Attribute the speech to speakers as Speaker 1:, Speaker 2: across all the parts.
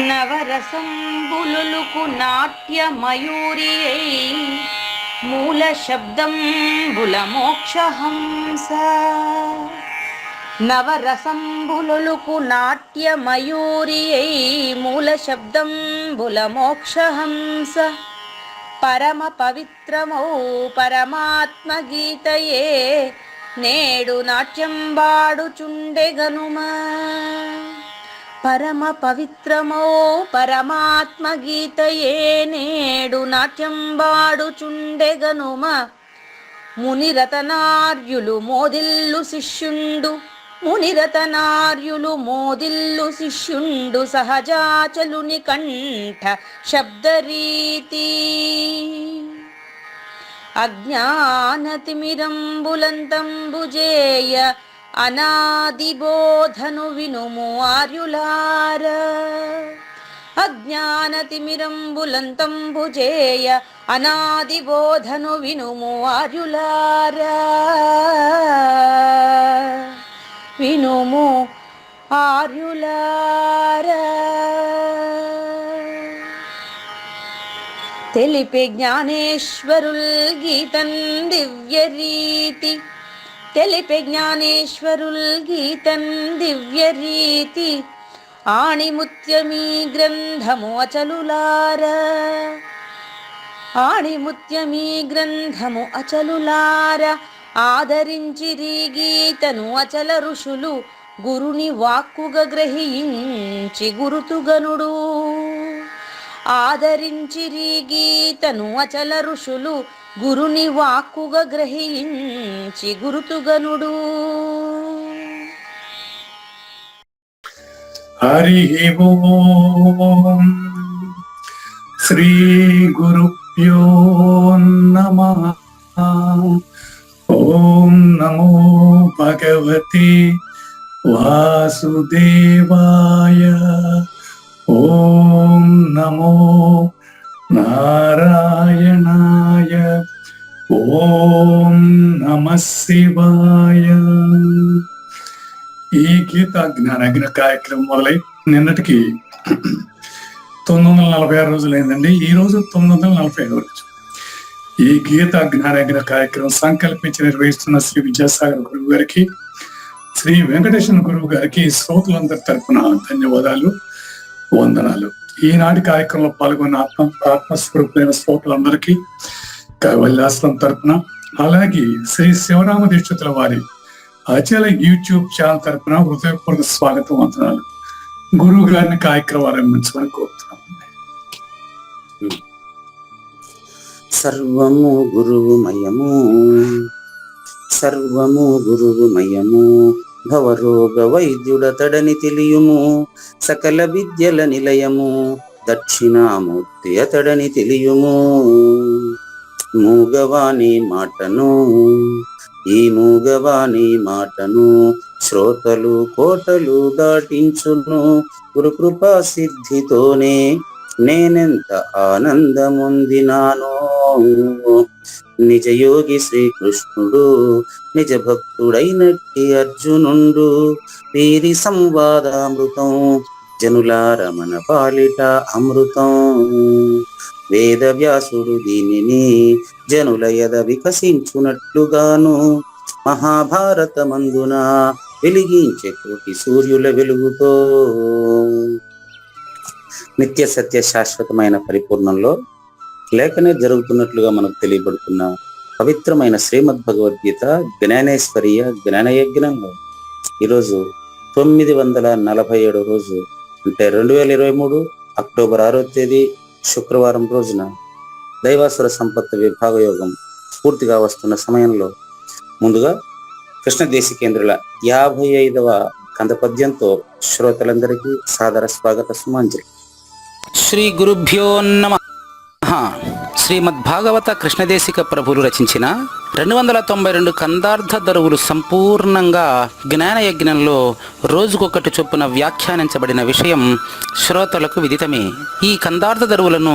Speaker 1: నవరసంబులుకు నాట్యమయూరియై మూల శబ్దంబుల మోక్షహంస. నవరసంబులుకు నాట్యమయూరియై మూల శబ్దంబుల మోక్షహంస. పరమ పవిత్రమౌ పరమాత్మ గీతయే నేడు నాట్యంబాడుచుండెగనుమా. పరమ పవిత్రమో పరమాత్మ గీతయే నేడు నాట్యంబాడుచుండెగనుమ. మునిరతనార్యులు మోదిల్లు శిష్యుండు, మునిరతనార్యులు మోదిల్లు శిష్యుండు సహజాచలుని కంఠ శబ్దరీతి. అజ్ఞానతిమిరంబులంతంబుజేయ అనాదిబోధను వినుము ఆర్యులార. అజ్ఞానతిమిరంబులంతంబుజేయ అనాదిబోధను వినుము ఆర్యులార. వినుము ఆర్యులార. తెలిపే జ్ఞానేశ్వరుల్ గీతన్ దివ్యరీతి. తెలిపే జ్ఞానేశ్వరుల్ గీతన్ దివ్యరీతి. ఆణిముత్యమీ గ్రంథము అచలులార. ఆణిముత్యమీ గ్రంథము అచలులార. ఆదరించిరి గీతను అచల ఋషులు గురుని వాక్కుగా గ్రహించి గురుతుగనుడు. ఆదరించిరి గీతను అచల ఋషులు గురుని వాక్కుగా గ్రహించి గురుతుగనుడు.
Speaker 2: హరి ఓం. శ్రీ గురుభ్యో నమః. ఓం నమో భగవతే వాసుదేవాయ. ఓం నమో నారాయణాయ. ఓం నమః శివాయ. ఈ గీత జ్ఞానజ్ఞ కార్యక్రమం మొదలై నిన్నటికి 946 రోజులైందండి. ఈ రోజు 945 రోజు. ఈ గీత జ్ఞానజ్ఞ కార్యక్రమం సంకల్పించి నిర్వహిస్తున్న శ్రీ విద్యాసాగర్ గురువు గారికి, శ్రీ వెంకటేశ్వర గురువు గారికి శ్రోతలందరి తరఫున ధన్యవాదాలు, వందనాలు. ఈనాటి కార్యక్రమంలో పాల్గొన్న ఆత్మస్వరూపులైన శ్రోతలందరికీ కైవల్యాశ్రం తరఫున, అలాగే శ్రీ శివరామ దీక్షితుల వారి అచల యూట్యూబ్ ఛానల్ తరఫున హృదయపూర్వక స్వాగతం, వందనాలు. గురువు గారిని కార్యక్రమం ఆరంభించమని కోరుతున్నాం.
Speaker 3: సర్వము గురువుమయము, సర్వము గురువుమయము. భవరోగ వైద్యుడతడని తెలియుము, సకల విద్యల నిలయము. దక్షిణామూర్తి అతడని తెలియుము. మూగవాణి మాటను, ఈ మూగవాణి మాటను శ్రోతలు కోటలు దాటించును. గురుకృపా సిద్ధితోనే నేనెంత ఆనందముందినానో. నిజయోగి శ్రీకృష్ణుడు నిజ భక్తుడైనట్టి అర్జునుండు. వీరి సంవాదామృతం జనులార మన పాలిట అమృతం. వేద వ్యాసుడు దీనిని జనుల యద వికసించునట్లుగాను మహాభారతమందున వెలిగించే కోటి సూర్యుల వెలుగుతో. నిత్య సత్య శాశ్వతమైన పరిపూర్ణంలో లేఖనే జరుగుతున్నట్లుగా మనకు తెలియబడుతున్న పవిత్రమైన శ్రీమద్ భగవద్గీత జ్ఞానేశ్వరీయ జ్ఞానయజ్ఞంలో ఈరోజు 947 రోజు, అంటే 2023 అక్టోబర్ 6వ తేదీ శుక్రవారం రోజున దైవాసుర సంపత్తి విభాగ యోగం పూర్తిగా వస్తున్న సమయంలో ముందుగా కృష్ణదేశికేంద్రుల 55వ కందపద్యంతో శ్రోతలందరికీ సాదర స్వాగత సుమాంజలి.
Speaker 4: శ్రీ గురుభ్యో నమః. శ్రీమద్భాగవత కృష్ణదేశిక ప్రభులు రచించిన 292 కందార్థ దరువులు సంపూర్ణంగా జ్ఞానయజ్ఞంలో రోజుకొకటి చొప్పున వ్యాఖ్యానించబడిన విషయం శ్రోతలకు విదితమే. ఈ కందార్థ దరువులను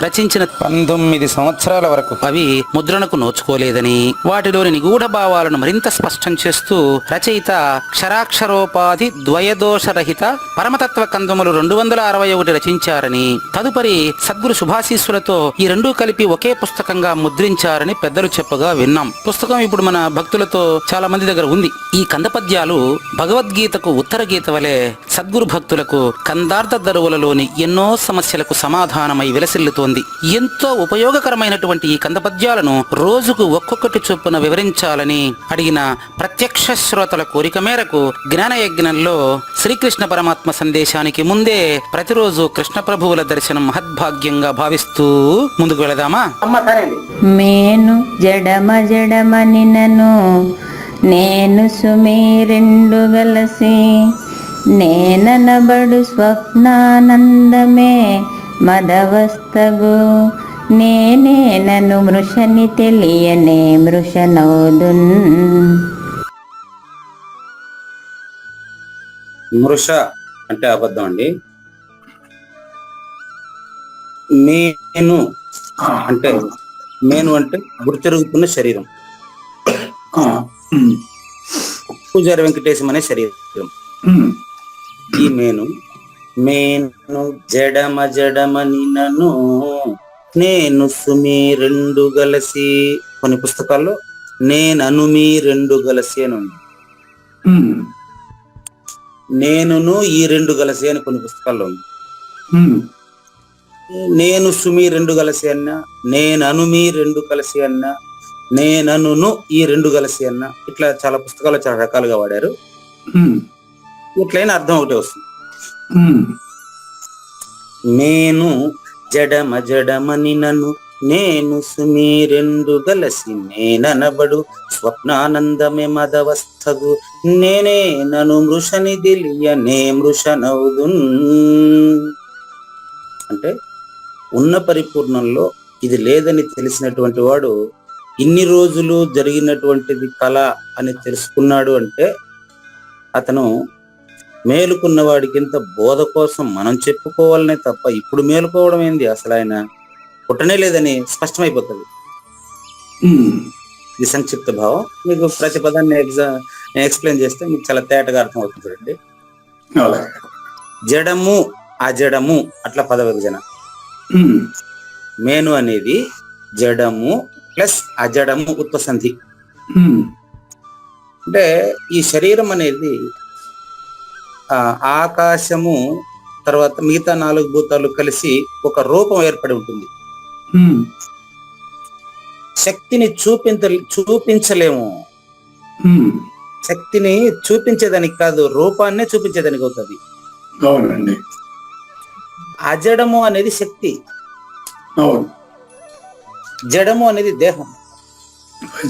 Speaker 4: రచించిన 19 సంవత్సరాల వరకు అవి ముద్రణకు నోచుకోలేదని, వాటిలోని నిగూఢ భావాలను మరింత స్పష్టం చేస్తూ రచయిత క్షరాక్షరోపాధి ద్వయదోషరహిత పరమతత్వ కందములు 261 రచించారని, తదుపరి సద్గురు శుభాశీస్సులతో ఈ రెండూ కలిపి ఒకే పుస్తకంగా ముద్రించారని పెద్దలు చెప్పగా విన్నాం. పుస్తకం ఇప్పుడు మన భక్తులతో చాలా మంది దగ్గర ఉంది. ఈ కంద పద్యాలు భగవద్గీతకు ఉత్తర గీత వలె సద్గురు భక్తులకు కందార్థ దరువులలోని ఎన్నో సమస్యలకు సమాధానమై విలసిల్లుతోంది. ఎంతో ఉపయోగకరమైనటువంటి ఈ కంద పద్యాలను రోజుకు ఒక్కొక్కటి చొప్పున వివరించాలని అడిగిన ప్రత్యక్ష శ్రోతల కోరిక మేరకు జ్ఞానయజ్ఞంలో శ్రీకృష్ణ పరమాత్మ సందేశానికి ముందే ప్రతిరోజు కృష్ణ ప్రభువుల దర్శనం మహద్భాగ్యంగా భావిస్తూ ముందుకు వెళదామా?
Speaker 5: మేను జడమని నను నేను సుమి రెండు గలసి నేననబడు స్వప్నానందమే మదవస్తగు నేనే నన్ను మృషని తెలియనే మృషనౌదున్.
Speaker 3: మృష అంటే అబద్ధం అండి. మేను అంటే గుర్తిరుగుతున్న శరీరం. పూజారి వెంకటేశం అనే శరీరం. ఈ మేను జడమని నను నేను సుమి రెండు గలసి. కొన్ని పుస్తకాల్లో నేనను మీ రెండు గలసి అని ఉంది. నేనును ఈ రెండు గలసి అని కొన్ని పుస్తకాల్లో ఉంది. నేను సుమి రెండు కలిసి అన్నా, నేనను మీ రెండు కలిసి అన్నా, నేనను ఈ రెండు కలిసి అన్నా, ఇట్లా చాలా పుస్తకాలు చాలా రకాలుగా వాడారు. ఇట్లయినా అర్థం ఒకటే వస్తుంది. నేను జడమని నన్ను నేను సుమి రెండు గలసి నేననబడు స్వప్నానందమే మదవస్థగు నేనే నను మృషని తెలియ నే మృషనౌదున్. అంటే ఉన్న పరిపూర్ణంలో ఇది లేదని తెలిసినటువంటి వాడు ఇన్ని రోజులు జరిగినటువంటిది కళ అని తెలుసుకున్నాడు అంటే అతను మేలుకున్న వాడికి ఇంత బోధ కోసం మనం చెప్పుకోవాలనే తప్ప ఇప్పుడు మేలుకోవడం ఏంది, అసలు ఆయన పుట్టనే లేదని స్పష్టమైపోతుంది. ఇది సంక్షిప్త భావం. మీకు ప్రతి పదాన్ని ఎక్స్ప్లెయిన్ చేస్తే మీకు చాలా తేటగా అర్థం అవుతుంది. చూడండి, జడము అజడము అట్లా పద విభజన. మేను అనేది జడము ప్లస్ అజడము ఉత్పసంధి. అంటే ఈ శరీరం అనేది ఆకాశము తర్వాత మిగతా 4 భూతాలు కలిసి ఒక రూపం ఏర్పడి ఉంటుంది. శక్తిని చూపించలేము. శక్తిని చూపించేదానికి కాదు, రూపాన్నే చూపించేదానికి అవుతుంది.
Speaker 2: అవునండి.
Speaker 3: అజడము అనేది శక్తి, జడము అనేది దేహం.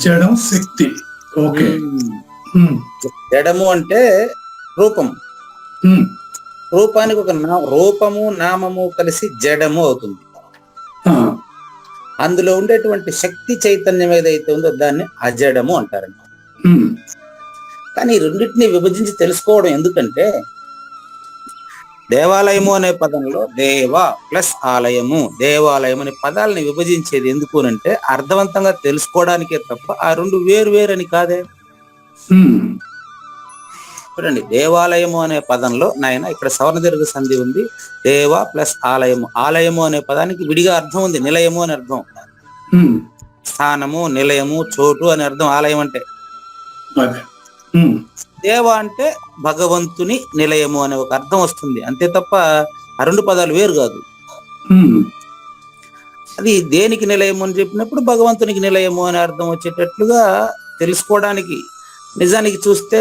Speaker 2: జడం శక్తి. ఓకే.
Speaker 3: జడము అంటే రూపం. రూపానికి ఒక రూపము నామము కలిసి జడము అవుతుంది. అందులో ఉండేటువంటి శక్తి చైతన్యం ఏదైతే ఉందో దాన్ని అజడము అంటారంట. కానీ రెండింటిని విభజించి తెలుసుకోవడం ఎందుకంటే దేవాలయము అనే పదంలో దేవ ప్లస్ ఆలయము, దేవాలయం అనే పదాలని విభజించేది ఎందుకు అంటే అర్థవంతంగా తెలుసుకోవడానికే తప్ప ఆ రెండు వేరు అని కాదే. చూడండి, దేవాలయము అనే పదంలో నాయన ఇక్కడ సవర్ణ దీర్ఘ సంధి ఉంది. దేవ ప్లస్ ఆలయము. ఆలయము అనే పదానికి విడిగా అర్థం ఉంది, నిలయము అని అర్థం. స్థానము, నిలయము, చోటు అని అర్థం ఆలయం అంటే. దేవ అంటే భగవంతుని నిలయము అనే ఒక అర్థం వస్తుంది అంతే తప్ప ఆ రెండు పదాలు వేరు కాదు. అది దేనికి నిలయము అని చెప్పినప్పుడు భగవంతునికి నిలయము అనే అర్థం వచ్చేటట్లుగా తెలుసుకోవడానికి. నిజానికి చూస్తే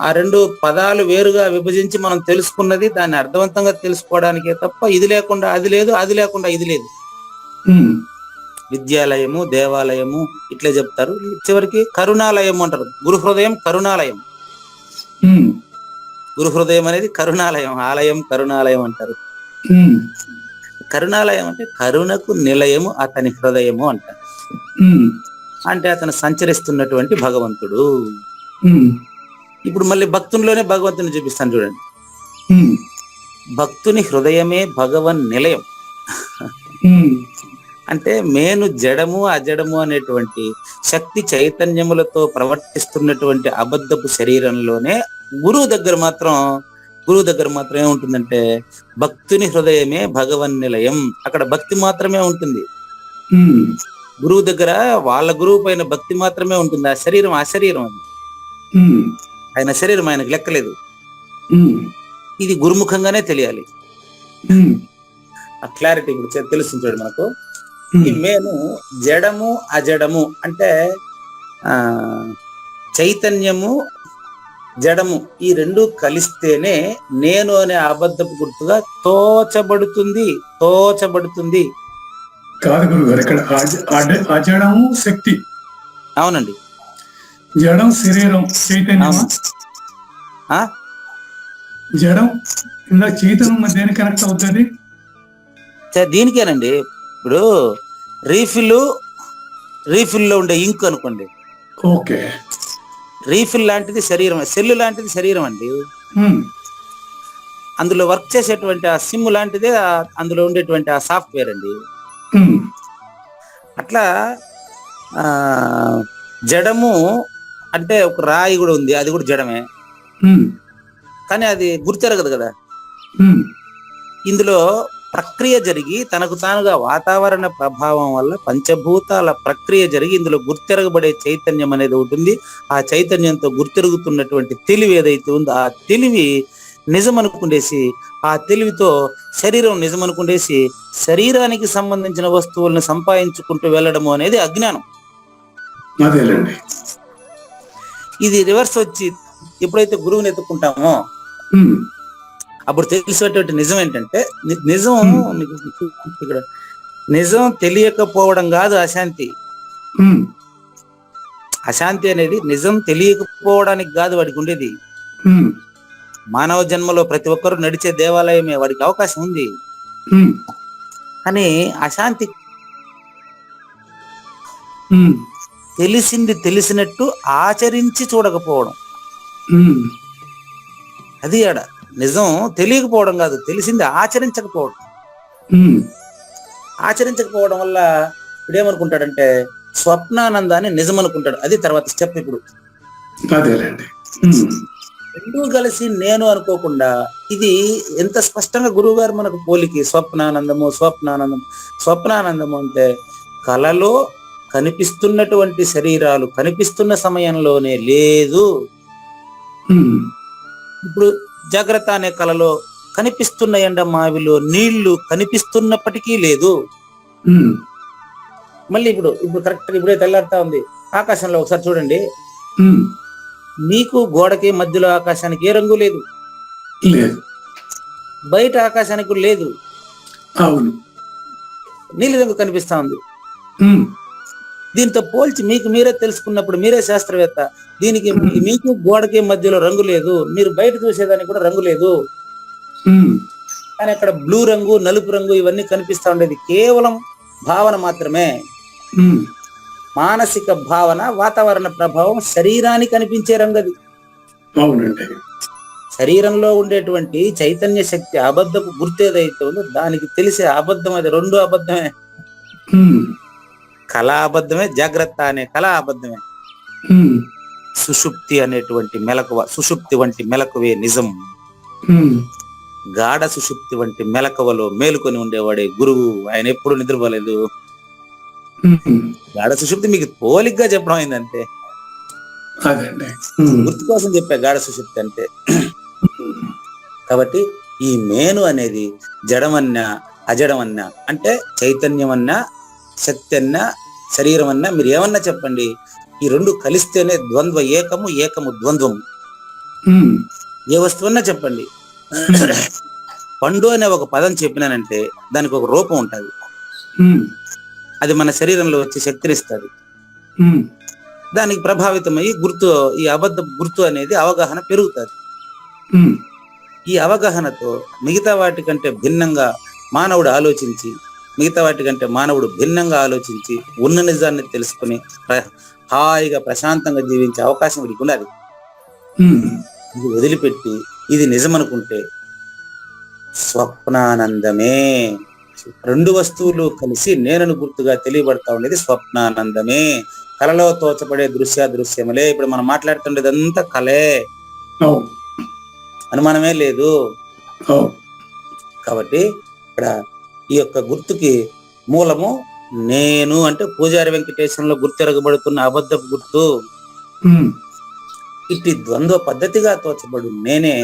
Speaker 3: ఆ రెండు పదాలు వేరుగా విభజించి మనం తెలుసుకున్నది దాన్ని అర్థవంతంగా తెలుసుకోవడానికే తప్ప ఇది లేకుండా అది లేదు, అది లేకుండా ఇది లేదు. విద్యాలయము, దేవాలయము ఇట్లే చెప్తారు. చివరికి కరుణాలయం అంటారు. గురుహృదయం కరుణాలయం. గురుహృదయం అనేది కరుణాలయం, ఆలయం కరుణాలయం అంటారు. కరుణాలయం అంటే కరుణకు నిలయము అతని హృదయము అంటారు.
Speaker 2: ఉమ్,
Speaker 3: అంటే అతను సంచరిస్తున్నటువంటి భగవంతుడు.
Speaker 2: ఉమ్,
Speaker 3: ఇప్పుడు మళ్ళీ భక్తునిలోనే భగవంతుని చూపిస్తాను చూడండి.
Speaker 2: ఉమ్,
Speaker 3: భక్తుని హృదయమే భగవన్ నిలయం.
Speaker 2: ఉమ్,
Speaker 3: అంటే మేను జడము అజడము అనేటువంటి శక్తి చైతన్యములతో ప్రవర్తిస్తున్నటువంటి అబద్ధపు శరీరంలోనే గురువు దగ్గర మాత్రం ఏముంటుందంటే భక్తుని హృదయమే భగవన్ నిలయం. అక్కడ భక్తి మాత్రమే ఉంటుంది.
Speaker 2: ఉమ్,
Speaker 3: గురువు దగ్గర వాళ్ళ గురువు పైన భక్తి మాత్రమే ఉంటుంది. ఆ శరీరం అశరీరం, అది
Speaker 2: ఉమ్,
Speaker 3: ఆయన శరీరం ఆయనకు లెక్కలేదు.
Speaker 2: ఉమ్,
Speaker 3: ఇది గురుముఖంగానే తెలియాలి.
Speaker 2: ఉమ్,
Speaker 3: ఆ క్లారిటీ ఇప్పుడు తెలుస్తుంది చూడండి మనకు.
Speaker 2: ఉమ్,
Speaker 3: ఈ మేను జడము అజడము అంటే ఆ చైతన్యము జడము ఈ రెండు కలిస్తేనే నేను అనే అబద్ధపు గుర్తుగా తోచబడుతుంది.
Speaker 2: కాదు గురుగారు, ఇక్కడ అజడము శక్తి,
Speaker 3: అవునండి.
Speaker 2: జడం శరీరం, చైతన్యమా?
Speaker 3: ఆ
Speaker 2: జడం ఇలా చైతన్యం మధ్య దేనికి కనెక్ట్ అవుతుంది?
Speaker 3: దీనికేనండి. ఇప్పుడు రీఫిల్లో ఉండే ఇంక్ అనుకోండి.
Speaker 2: ఓకే.
Speaker 3: రీఫిల్ లాంటిది శరీరం, సెల్ లాంటిది శరీరం అండి.
Speaker 2: ఉమ్,
Speaker 3: అందులో వర్క్ చేసేటువంటి ఆ సిమ్ లాంటిదే అందులో ఉండేటువంటి ఆ సాఫ్ట్వేర్ అండి.
Speaker 2: ఉమ్,
Speaker 3: అట్లా ఆ జడము అంటే ఒక రాయి కూడా ఉంది, అది కూడా జడమే.
Speaker 2: ఉమ్,
Speaker 3: కానీ అది గుర్తెరగదు కదా.
Speaker 2: ఉమ్,
Speaker 3: ఇందులో ప్రక్రియ జరిగి తనకు తానుగా వాతావరణ ప్రభావం వల్ల పంచభూతాల ప్రక్రియ జరిగి ఇందులో గుర్తెరగబడే చైతన్యం అనేది ఉంటుంది. ఆ చైతన్యంతో గుర్తెరుగుతున్నటువంటి తెలివి ఏదైతే ఉందో ఆ తెలివి నిజం అనుకుండేసి, ఆ తెలివితో శరీరం నిజం అనుకుండేసి శరీరానికి సంబంధించిన వస్తువులను సంపాదించుకుంటూ వెళ్ళడము అనేది అజ్ఞానం.
Speaker 2: అదేలేండి.
Speaker 3: ఇది రివర్స్ వచ్చి ఎప్పుడైతే గురువుని ఎత్తుకుంటామో
Speaker 2: ఉమ్,
Speaker 3: అప్పుడు తెలిసేటువంటి నిజం ఏంటంటే, నిజం ఇక్కడ నిజం తెలియకపోవడం కాదు అశాంతి.
Speaker 2: ఉమ్,
Speaker 3: అశాంతి అనేది నిజం తెలియకపోవడానికి కాదు వాడికి ఉండేది.
Speaker 2: ఉమ్,
Speaker 3: మానవ జన్మలో ప్రతి ఒక్కరూ నడిచే దేవాలయమే, వాడికి అవకాశం ఉంది.
Speaker 2: ఉమ్,
Speaker 3: కానీ అశాంతి
Speaker 2: ఉమ్,
Speaker 3: తెలిసింది తెలిసినట్టు ఆచరించి చూడకపోవడం.
Speaker 2: ఉమ్,
Speaker 3: అది ఆడ నిజం తెలియకపోవడం కాదు, తెలిసింది ఆచరించకపోవడం.
Speaker 2: ఉమ్,
Speaker 3: ఆచరించకపోవడం వల్ల ఇప్పుడేమనుకుంటాడంటే స్వప్నానందాన్ని నిజం అనుకుంటాడు. అది తర్వాత స్టెప్. ఇప్పుడు
Speaker 2: అదేలేండి. ఉమ్,
Speaker 3: రెండూ కలిసి నేను అనుకోకుండా, ఇది ఎంత స్పష్టంగా గురువు గారు మనకు పోలికి స్వప్నానందము అంటే కలలో కనిపిస్తున్నటువంటి శరీరాలు కనిపిస్తున్న సమయంలోనే లేదు.
Speaker 2: ఉమ్,
Speaker 3: ఇప్పుడు జాగ్రత్త అనే కళలో కనిపిస్తున్న ఎండ మావిలో నీళ్లు కనిపిస్తున్నప్పటికీ లేదు.
Speaker 2: ఉమ్,
Speaker 3: మళ్ళీ ఇప్పుడు కరెక్ట్ ఇప్పుడే తెల్లారుతా ఉంది. ఆకాశంలో ఒకసారి చూడండి.
Speaker 2: ఉమ్,
Speaker 3: మీకు గోడకి మధ్యలో ఆకాశానికి ఏ రంగు లేదు,
Speaker 2: లేదు.
Speaker 3: బయట ఆకాశానికి కూడా లేదు.
Speaker 2: అవును.
Speaker 3: నీలి రంగు కనిపిస్తా ఉంది.
Speaker 2: ఉమ్,
Speaker 3: దీంతో పోల్చి మీకు మీరే తెలుసుకున్నప్పుడు, మీరే శాస్త్రవేత్త, దీనికి మీకు గోడకి మధ్యలో రంగు లేదు, మీరు బయట చూసేదానికి కూడా రంగు లేదు.
Speaker 2: ఉమ్,
Speaker 3: కానీ అక్కడ బ్లూ రంగు, నలుపు రంగు ఇవన్నీ కనిపిస్తా ఉండేది కేవలం భావన మాత్రమే.
Speaker 2: ఉమ్,
Speaker 3: మానసిక భావన, వాతావరణ ప్రభావం, శరీరానికి కనిపించే రంగు అది.
Speaker 2: అవునండి.
Speaker 3: శరీరంలో ఉండేటువంటి చైతన్య శక్తి అబద్ధపు గుర్తు ఏదైతే ఉందో దానికి తెలిసే అబద్ధం అది. రెండు అబద్ధమే.
Speaker 2: ఉమ్,
Speaker 3: కళ అబద్ధమే, జాగ్రత్త అనే కళ అబద్ధమే.
Speaker 2: ఉమ్,
Speaker 3: సుషుప్తి అనేటువంటి మెలకువ, సుషుప్తి వంటి మెలకువే నిజం.
Speaker 2: ఉమ్,
Speaker 3: గాఢ సుషుప్తి వంటి మెలకువలో మేలుకొని ఉండేవాడే గురువు. ఆయన ఎప్పుడు నిద్రపోలేదు.
Speaker 2: ఉమ్,
Speaker 3: గాఢ సుషుప్తి మీకు పోలిగ్గా చెప్పడం అయిందంటే,
Speaker 2: అదండి. ఉమ్,
Speaker 3: గుర్తు కోసం చెప్పా గాఢ సుషుప్తి అంటే. కాబట్టి ఈ మేను అనేది జడమన్నా అజడమన్నా, అంటే చైతన్యం అన్నా శక్తి అన్నా శరీరం అన్నా, మీరు ఏమన్నా చెప్పండి, ఈ రెండు కలిస్తేనే ద్వంద్వ ఏకము, ఏకము ద్వంద్వము.
Speaker 2: ఉమ్,
Speaker 3: ఏ వస్తువన్నా చెప్పండి. పండు అనే ఒక పదం చెప్పినానంటే దానికి ఒక రూపం ఉంటుంది.
Speaker 2: ఉమ్,
Speaker 3: అది మన శరీరంలో వచ్చి శక్తినిస్తుంది.
Speaker 2: ఉమ్,
Speaker 3: దానికి ప్రభావితమయ్యి ఈ అబద్ధ గుర్తు అనేది అవగాహన పెరుగుతుంది.
Speaker 2: ఉమ్,
Speaker 3: ఈ అవగాహనతో మిగతా వాటి కంటే భిన్నంగా మానవుడు ఆలోచించి మిగతా వాటికంటే మానవుడు భిన్నంగా ఆలోచించి ఉన్న నిజాన్ని తెలుసుకుని హాయిగా ప్రశాంతంగా జీవించే అవకాశం వీడికి ఉన్నది. ఇది వదిలిపెట్టి ఇది నిజమనుకుంటే స్వప్నానందమే. రెండు వస్తువులు కలిసి నేనను గుర్తుగా తెలియబడతా ఉండేది స్వప్నానందమే. కలలో తోచబడే దృశ్యములే. ఇప్పుడు మనం మాట్లాడుతుండేదంతా కలే, అనుమానమే లేదు. కాబట్టి ఇక్కడ ఈ యొక్క గుర్తుకి మూలము నేను అంటే పూజారి వెంకటేశ్వరంలో గుర్తెరగబడుతున్న అబద్ధపు గుర్తు. ఇట్టి ద్వంద్వ పద్ధతిగా తోచబడు నేనే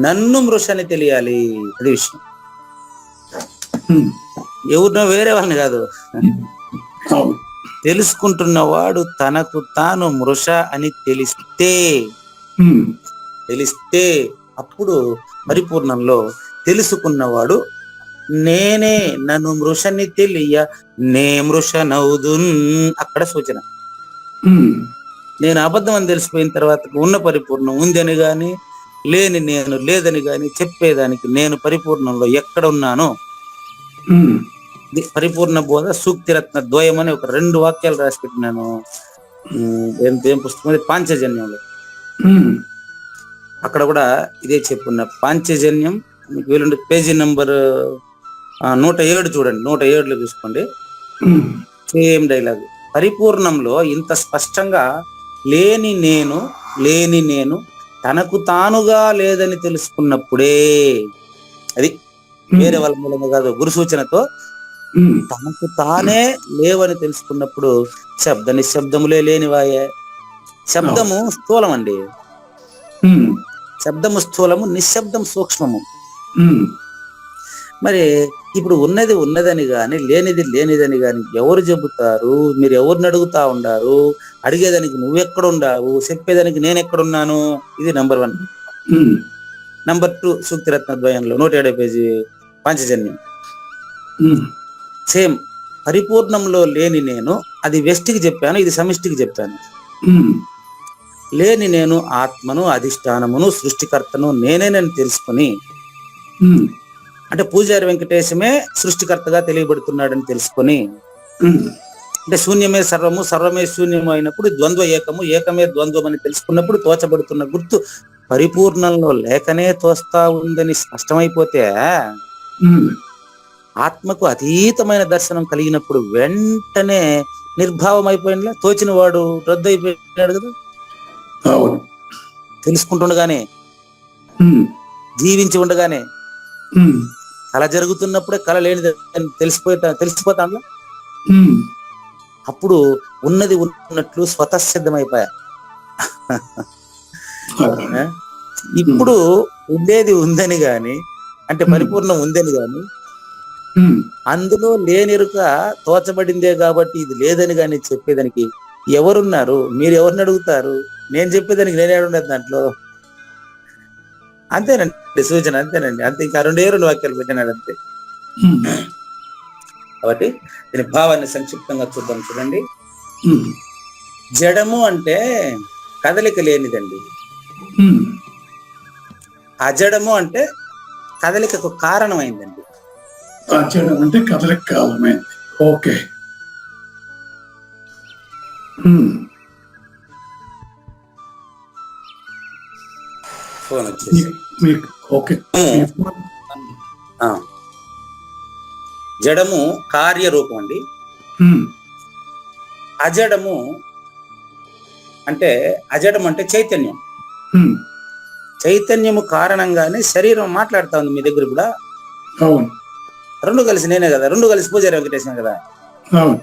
Speaker 3: నన్ను మృషని తెలియాలి. అది విషయం. ఎవరినో వేరే వాళ్ళని కాదు, తెలుసుకుంటున్నవాడు తనకు తాను మృష అని తెలిస్తే అప్పుడు పరిపూర్ణంలో తెలుసుకున్నవాడు నేనే నన్ను మృషని తెలియ నే మృషనౌదున్. అక్కడ సూచన. నేను అబద్ధం అని తెలిసిపోయిన తర్వాత ఉన్న పరిపూర్ణం ఉంది అని గాని లేని నేను లేదని గాని చెప్పేదానికి నేను పరిపూర్ణంలో ఎక్కడ ఉన్నానో పరిపూర్ణ బోధ సూక్తిరత్న ద్వయం అని ఒక 2 వాక్యాలు రాసి పెట్టినాను. ఏం పుస్తకం అది? పాంచజన్యంలో. అక్కడ కూడా ఇదే చెప్పున్న పాంచజన్యం. మీకు వీలుంటే పేజీ నంబర్ 107 చూడండి, 107లో చూసుకోండి. Same dialogue. పరిపూర్ణంలో ఇంత స్పష్టంగా లేని నేను తనకు తానుగా లేదని తెలుసుకున్నప్పుడే, అది వేరే వాళ్ళ మూలంగా కాదు, గురు సూచనతో తనకు తానే లేవని తెలుసుకున్నప్పుడు శబ్ద నిశ్శబ్దములే లేనివాయే. శబ్దము స్థూలం అండి, శబ్దము స్థూలము, నిశ్శబ్దం సూక్ష్మము. మరి ఇప్పుడు ఉన్నదని గాని లేనిదని గాని ఎవరు చెబుతారు? మీరు ఎవరిని అడుగుతా ఉండారు? అడిగేదానికి నువ్వెక్కడుండావు, చెప్పేదానికి నేను ఎక్కడున్నాను? ఇది నంబర్ 1. నంబర్ 2 సూక్తిరత్న ద్వయంలో 107 పేజీ పాంచజన్యం. సేమ్ పరిపూర్ణంలో లేని నేను, అది వ్యష్టికి చెప్పాను, ఇది సమిష్టికి చెప్పాను. లేని నేను ఆత్మను, అధిష్టానమును, సృష్టికర్తను నేనేనని తెలుసుకుని, అంటే పూజారి వెంకటేశమే సృష్టికర్తగా తెలియబడుతున్నాడని తెలుసుకొని, అంటే శూన్యమే సర్వము, సర్వమే శూన్యము అయినప్పుడు ద్వంద్వ ఏకము, ఏకమే ద్వంద్వం అని తెలుసుకున్నప్పుడు తోచబడుతున్న గుర్తు పరిపూర్ణంలో లేకనే తోస్తా ఉందని స్పష్టమైపోతే ఆత్మకు అతీతమైన దర్శనం కలిగినప్పుడు వెంటనే నిర్భావం అయిపోయిన తోచిన వాడు రద్దు అయిపోయినాడు కదా. తెలుసుకుంటుండగానే, జీవించి ఉండగానే, కళ జరుగుతున్నప్పుడే కళ లేనిది తెలిసిపోతా. అప్పుడు ఉన్నది ఉన్నట్లు స్వతసిద్ధమైపోయా. ఇప్పుడు ఉండేది ఉందని గాని, అంటే పరిపూర్ణం ఉందని గాని, అందులో లేనిరుక తోచబడిందే కాబట్టి ఇది లేదని గాని చెప్పేదానికి ఎవరున్నారు? మీరు ఎవరిని అడుగుతారు? నేను చెప్పేదానికి నేనేడుండదు దాంట్లో. అంతేనండి సూచన, అంతేనండి. అంతే, ఇంకా 2 వాక్యాలు పెట్టినాడు అంతే. కాబట్టి దీని భావాన్ని సంక్షిప్తంగా చూద్దాం. చూడండి, జడము అంటే కదలిక లేనిదండి. అజడము అంటే కదలికకు కారణమైందండి.
Speaker 2: అజడం అంటే కదలిక కారణమైంది. ఓకే.
Speaker 3: ఫోన్ వచ్చేసి
Speaker 2: ఓకే.
Speaker 3: జడము కార్యరూపం అండి. అజడము అంటే చైతన్యం. చైతన్యము కారణంగానే శరీరం మాట్లాడుతా ఉంది మీ దగ్గర కూడా.
Speaker 2: అవును.
Speaker 3: 2 కలిసి నేనే కదా, 2 కలిసి పూజారి వెంకటేశ్వర కదా.
Speaker 2: అవును.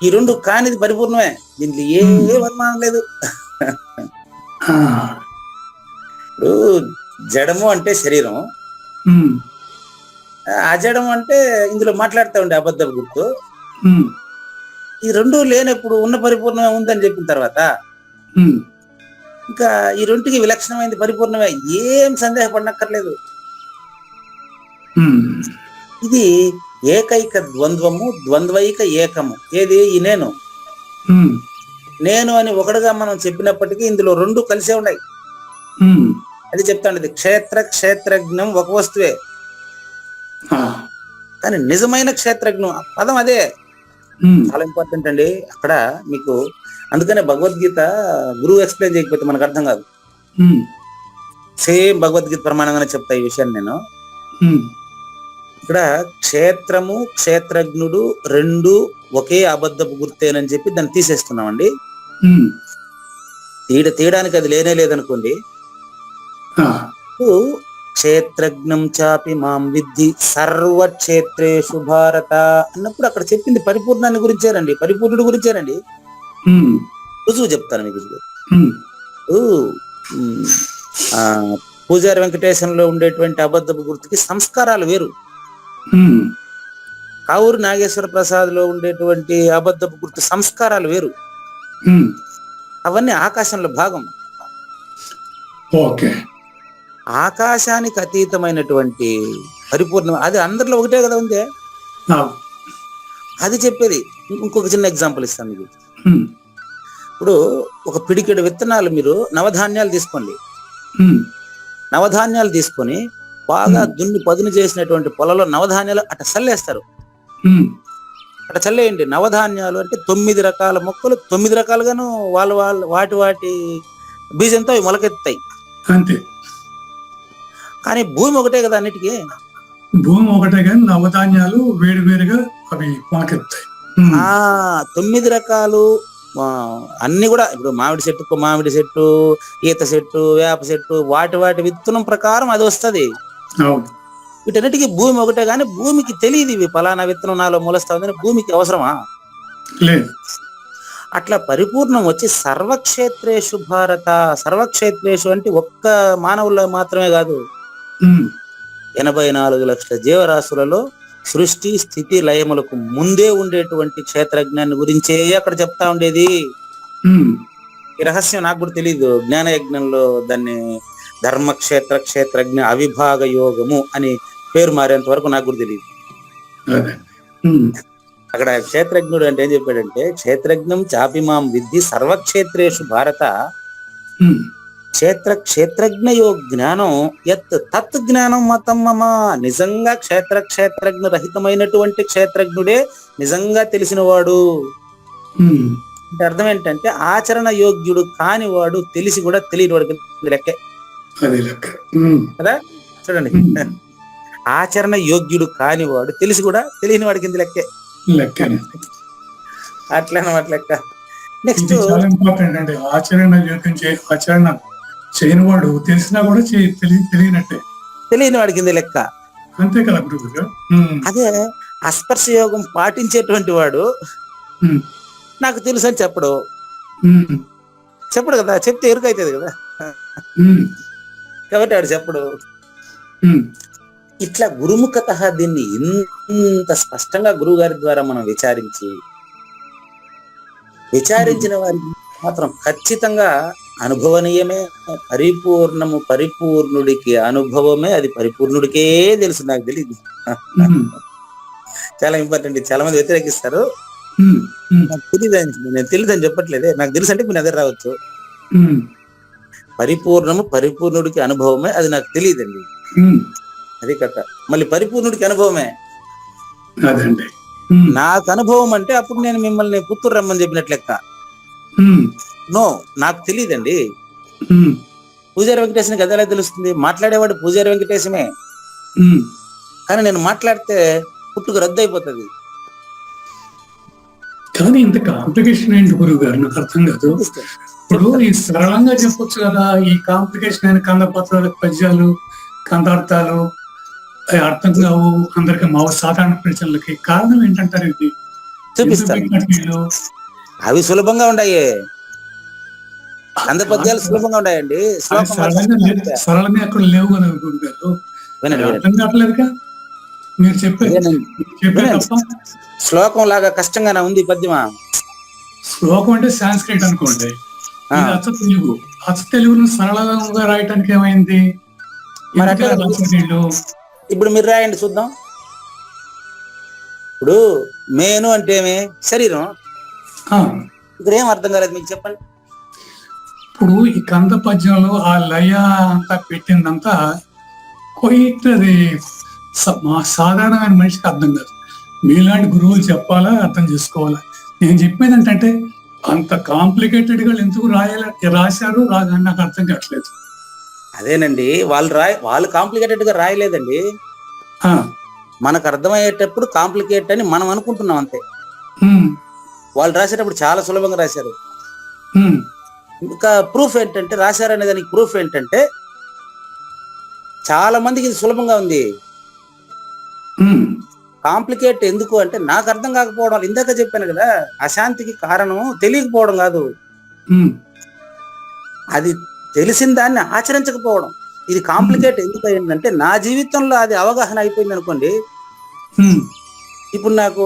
Speaker 3: ఈ 2 కానిది పరిపూర్ణమే, దీంట్లో ఏ వర్మానం లేదు. ఇప్పుడు జడము అంటే శరీరం, అజడం అంటే ఇందులో మాట్లాడుతూ ఉండే అబద్ధపు గుర్తు. ఈ 2 లేనప్పుడు ఉన్న పరిపూర్ణమే ఉందని చెప్పిన తర్వాత ఇంకా ఈ 2కి విలక్షణమైంది పరిపూర్ణమే, ఏం సందేహపడనక్కర్లేదు. ఇది ఏకైక ద్వంద్వము, ద్వంద్వైక ఏకము. ఏది? ఈ నేను అని ఒకటిగా మనం చెప్పినప్పటికీ ఇందులో 2 కలిసే ఉన్నాయి. అది చెప్తాండది. క్షేత్రజ్ఞం ఒక వస్తువే, కానీ కానీ నిజమైన క్షేత్రజ్ఞం ఆ పదం అదే.
Speaker 2: ఉమ్,
Speaker 3: చాలా ఇంపార్టెంట్ అండి అక్కడ మీకు. అందుకనే భగవద్గీత గురువు ఎక్స్ప్లెయిన్ చేయకపోతే మనకు అర్థం కాదు.
Speaker 2: ఉమ్,
Speaker 3: సేమ్ భగవద్గీత ప్రమాణంగానే చెప్తా ఈ విషయాన్ని నేను.
Speaker 2: ఉమ్,
Speaker 3: ఇక్కడ క్షేత్రము క్షేత్రజ్ఞుడు రెండు ఒకే అబద్ధపు గుర్తేనని చెప్పి దాన్ని తీసేస్తున్నామండి.
Speaker 2: ఉమ్,
Speaker 3: తీయడానికి అది లేనే లేదనుకోండి.
Speaker 2: ఆ,
Speaker 3: క్షేత్రజ్ఞం చాపి మాం విద్ధి సర్వక్షేత్రేషు భారత అన్నప్పుడు అక్కడ చెప్పింది పరిపూర్ణాన్ని గురించేనండి, పరిపూర్ణుడి గురించేనండి.
Speaker 2: ఉమ్,
Speaker 3: రుజువు చెప్తాను మీకు.
Speaker 2: ఉమ్,
Speaker 3: ఉమ్, ఆ పూజారి వెంకటేశంలో ఉండేటువంటి అబద్ధపు గుర్తుకి సంస్కారాలు వేరు.
Speaker 2: ఉమ్,
Speaker 3: కావూరు నాగేశ్వర ప్రసాద్ లో ఉండేటువంటి అబద్ధపు గుర్తు సంస్కారాలు వేరు.
Speaker 2: ఉమ్,
Speaker 3: అవన్నీ ఆకాశంలో భాగం.
Speaker 2: ఓకే.
Speaker 3: ఆకాశానికి అతీతమైనటువంటి పరిపూర్ణం అది అందరిలో ఒకటే కదా ఉంది.
Speaker 2: ఆ,
Speaker 3: అది చెప్పేది. ఇంకొక చిన్న ఎగ్జాంపుల్ ఇస్తాను మీకు.
Speaker 2: ఉమ్,
Speaker 3: ఇప్పుడు ఒక పిడికెడు విత్తనాలు మీరు నవధాన్యాలు తీసుకోండి.
Speaker 2: ఉమ్,
Speaker 3: నవధాన్యాలు తీసుకొని బాగా దున్ని పదును చేసినటువంటి పొలంలో నవధాన్యాలు అట్ట చల్లేస్తారు.
Speaker 2: ఉమ్,
Speaker 3: అట్ట చల్లేయండి. నవధాన్యాలు అంటే 9 రకాల మొక్కలు 9 రకాలుగాను వాటి బీజంతో అవి మొలకెత్తాయి.
Speaker 2: అంతే.
Speaker 3: కానీ భూమి ఒకటే కదా అన్నిటికీ.
Speaker 2: భూమి ఒకటే కానీ నవధాన్యాలు వేరు వేరుగా అవి మొలకెత్తాయి. ఉమ్,
Speaker 3: 9 రకాలు అన్ని కూడా ఇప్పుడు మామిడి చెట్టు, ఈత చెట్టు, వేప చెట్టు వాటి విత్తనం ప్రకారం అది వస్తది.
Speaker 2: అవును.
Speaker 3: వీటన్నిటికీ భూమి ఒకటే కానీ భూమికి తెలియదు ఇవి పలానా విత్తనం నాలో మొలుస్తా ఉందని. భూమికి అవసరమా?
Speaker 2: లేదు.
Speaker 3: అట్లా పరిపూర్ణం వచ్చి సర్వక్షేత్రేషు భారత. సర్వక్షేత్రేషు అంటే ఒక్క మానవుల్లో మాత్రమే కాదు,
Speaker 2: ఉమ్,
Speaker 3: 84 లక్షల జీవరాశులలో సృష్టి స్థితి లయములకు ముందే ఉండేటువంటి క్షేత్రజ్ఞాన్ని గురించే అక్కడ చెప్తా ఉండేది.
Speaker 2: ఉమ్,
Speaker 3: ఈ రహస్యం నాకు కూడా తెలియదు. జ్ఞాన యజ్ఞంలో దాన్ని ధర్మక్షేత్ర క్షేత్రజ్ఞ అవిభాగ యోగము అని పేరు మారేంత వరకు నాకు కూడా తెలియదు.
Speaker 2: అదే. ఉమ్,
Speaker 3: అక్కడ క్షేత్రజ్ఞుడు అంటే ఏం చెప్పాడంటే, క్షేత్రజ్ఞం చాపి మాం విద్ధి సర్వక్షేత్రేషు భారత.
Speaker 2: ఉమ్,
Speaker 3: క్షేత్రజ్ఞయో జ్ఞానం యత్ తత్ జ్ఞానం మతం మమ. నిజంగా క్షేత్రజ్ఞ రహితమైనటువంటి క్షేత్రజ్ఞుడే నిజంగా తెలిసినవాడు.
Speaker 2: ఉమ్,
Speaker 3: అంటే అర్థం ఏంటంటే ఆచరణ యోగ్యుడు కానివాడు తెలిసి కూడా తెలియని వాడికి లెక్కే
Speaker 2: అదే లెక్క. ఉమ్,
Speaker 3: కదా. చూడండి, ఆచరణ యోగ్యుడు కానివాడు తెలిసి కూడా తెలియని వాడికి కింద లెక్కే.
Speaker 2: లెక్కనే.
Speaker 3: అట్లా అన్నమాట లెక్క. నెక్స్ట్
Speaker 2: ఇది చాలా ఇంపార్టెంట్ అండి. ఆచరణ చేయని వాడు తెలిసినా కూడా తెలియనట్టే.
Speaker 3: తెలియని వాడి కింద లెక్క.
Speaker 2: అంతే కదా గురువు గారు.
Speaker 3: అదే అస్పర్శ యోగం పాటించేటువంటి వాడు నాకు తెలుసు అని చెప్పడు కదా. చెప్తే ఎరుకైతుంది కదా, కాబట్టి వాడు చెప్పడు. ఇట్లా గురుముఖత దీన్ని ఇంత స్పష్టంగా గురువు గారి ద్వారా మనం విచారించిన వారికి మాత్రం ఖచ్చితంగా అనుభవనీయమే. పరిపూర్ణుడికి అనుభవమే, అది పరిపూర్ణుడికే తెలుసు. నాకు తెలియదు. చాలా ఇంపార్టెంట్. చాలా మంది వ్యతిరేకిస్తారు. నాకు తెలియదని, నేను తెలియదని చెప్పట్లేదే, నాకు తెలుసు అంటే మీరు అదే రావచ్చు. పరిపూర్ణుడికి అనుభవమే, అది నాకు తెలియదండి. అది కథ. మళ్ళీ పరిపూర్ణుడికి అనుభవమే నాకు అనుభవం అంటే అప్పుడు నేను మిమ్మల్ని పుత్తూరు రమ్మని చెప్పినట్లు లెక్క. నో, నాకు తెలియదండి. పూజారి వెంకటేశ్వరికి అదేలా తెలుస్తుంది? మాట్లాడేవాడు పూజారి వెంకటేశమే, కానీ నేను మాట్లాడితే పుట్టుకు రద్దు అయిపోతుంది.
Speaker 2: కానీ ఇంత కాంప్లికేషన్ ఏంటి గురువు గారు? నాకు అర్థం కాదు. ఇప్పుడు ఈ సరళంగా చెప్పొచ్చు కదా, ఈ కాంప్లికేషన్ అయిన కందపత్రాలు, పద్యాలు, కందార్థాలు అర్థం కావు అందరికి, మా సాధారణ ప్రజలకి. కారణం ఏంటంటారు? ఇది
Speaker 3: చూపిస్తాను. అవి సులభంగా ఉన్నాయి, కంద పద్యాలు సులభంగా ఉన్నాయండి.
Speaker 2: సరళంగా అక్కడ లేవు కదా గురువు గారు. అర్థం కావట్లేదుగా మీరు చెప్పారు.
Speaker 3: శ్లోకం లాగా కష్టంగానే ఉంది పద్యమా?
Speaker 2: శ్లోకం అంటే సాంస్క్రిట్ అనుకోండి, అచ్చ తెలుగు. అచ్చ తెలుగును సరళంగా రాయటానికి ఏమైంది?
Speaker 3: ఇప్పుడు మీరు రాయండి చూద్దాం. ఇప్పుడు మేను అంటే ఏమి? శరీరం. ఇక్కడ ఏం అర్థం కాలేదు మీకు, చెప్పండి.
Speaker 2: ఇప్పుడు ఈ కంద పద్యంలో ఆ లయ అంతా పెట్టిందంతా క్వైట్ అది మా సాధారణమైన మనిషికి అర్థం కాదు. మీలాంటి గురువులు చెప్పాలా, అర్థం చేసుకోవాలా. నేను చెప్పేది ఏంటంటే అంత కాంప్లికేటెడ్ గా ఎందుకు రాశారు అని నాకు అర్థం కావట్లేదు.
Speaker 3: అదేనండి, వాళ్ళు కాంప్లికేటెడ్ గా రాయలేదండి.
Speaker 2: ఆ,
Speaker 3: మనకు అర్థమయ్యేటప్పుడు కాంప్లికేట్ అని మనం అనుకుంటున్నాం అంతే.
Speaker 2: ఉమ్,
Speaker 3: వాళ్ళు రాసేటప్పుడు చాలా సులభంగా రాశారు.
Speaker 2: ఉమ్,
Speaker 3: ఇంకా ప్రూఫ్ ఏంటంటే, రాశారనే దానికి ప్రూఫ్ ఏంటంటే, చాలా మందికి ఇది సులభంగా ఉంది.
Speaker 2: ఉమ్,
Speaker 3: కాంప్లికేట్ ఎందుకు అంటే నాకు అర్థం కాకపోవడం వల్ల. ఇందాక చెప్పాను కదా, అశాంతికి కారణం తెలియకపోవడం కాదు,
Speaker 2: ఉమ్,
Speaker 3: అది తెలిసిన దాన్ని ఆచరించకపోవడం. ఇది కాంప్లికేట్ ఎందుకు అయిందంటే, నా జీవితంలో అది అవగాహన అయిపోయింది అనుకోండి.
Speaker 2: ఉమ్,
Speaker 3: ఇప్పుడు నాకు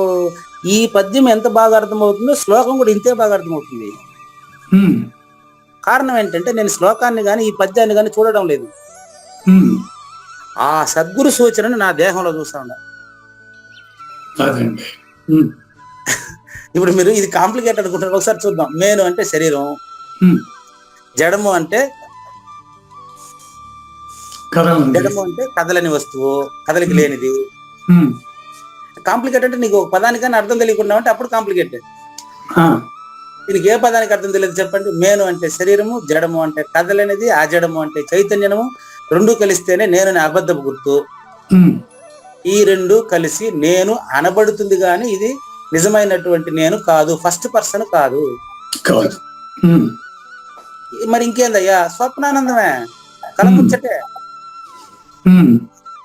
Speaker 3: ఈ పద్యం ఎంత బాగా అర్థమవుతుందో శ్లోకం కూడా ఇంతే బాగా అర్థమవుతుంది.
Speaker 2: ఉమ్,
Speaker 3: కారణం ఏంటంటే, నేను శ్లోకాన్ని కానీ ఈ పద్యాన్ని కానీ చూడడం లేదు.
Speaker 2: ఉమ్,
Speaker 3: ఆ సద్గురు సూచనని నా దేహంలో చూస్తా ఉన్నా.
Speaker 2: అదండి. ఉమ్,
Speaker 3: ఇప్పుడు మీరు ఇది కాంప్లికేట్ అనుకుంటారు, ఒకసారి చూద్దాం. మేను అంటే శరీరం,
Speaker 2: ఉమ్,
Speaker 3: జడము అంటే
Speaker 2: కదలండి.
Speaker 3: జడము అంటే కదలని వస్తువు, కదలిక లేనిది.
Speaker 2: ఉమ్,
Speaker 3: కాంప్లికేట్ అంటే నీకు ఒక పదానికన్నా అర్థం తెలియకుండా అంటే అప్పుడు కాంప్లికేట్.
Speaker 2: ఆ,
Speaker 3: దీనికి ఏ పదానికి అర్థం తెలియదు చెప్పండి. మేను అంటే శరీరము, జడము అంటే కదలనిది, అజడము అంటే చైతన్యము. రెండు కలిస్తేనే నేను అబద్ధపు గుర్తు.
Speaker 2: ఉమ్,
Speaker 3: ఈ రెండు కలిసి నేను అనబడుతుంది, కానీ ఇది నిజమైనటువంటి నేను కాదు, ఫస్ట్ పర్సన్ కాదు.
Speaker 2: కాదు. ఉమ్,
Speaker 3: మరి ఇంకేందయ్యా, స్వప్నానందమే, కలముచ్చటే,
Speaker 2: ఉమ్,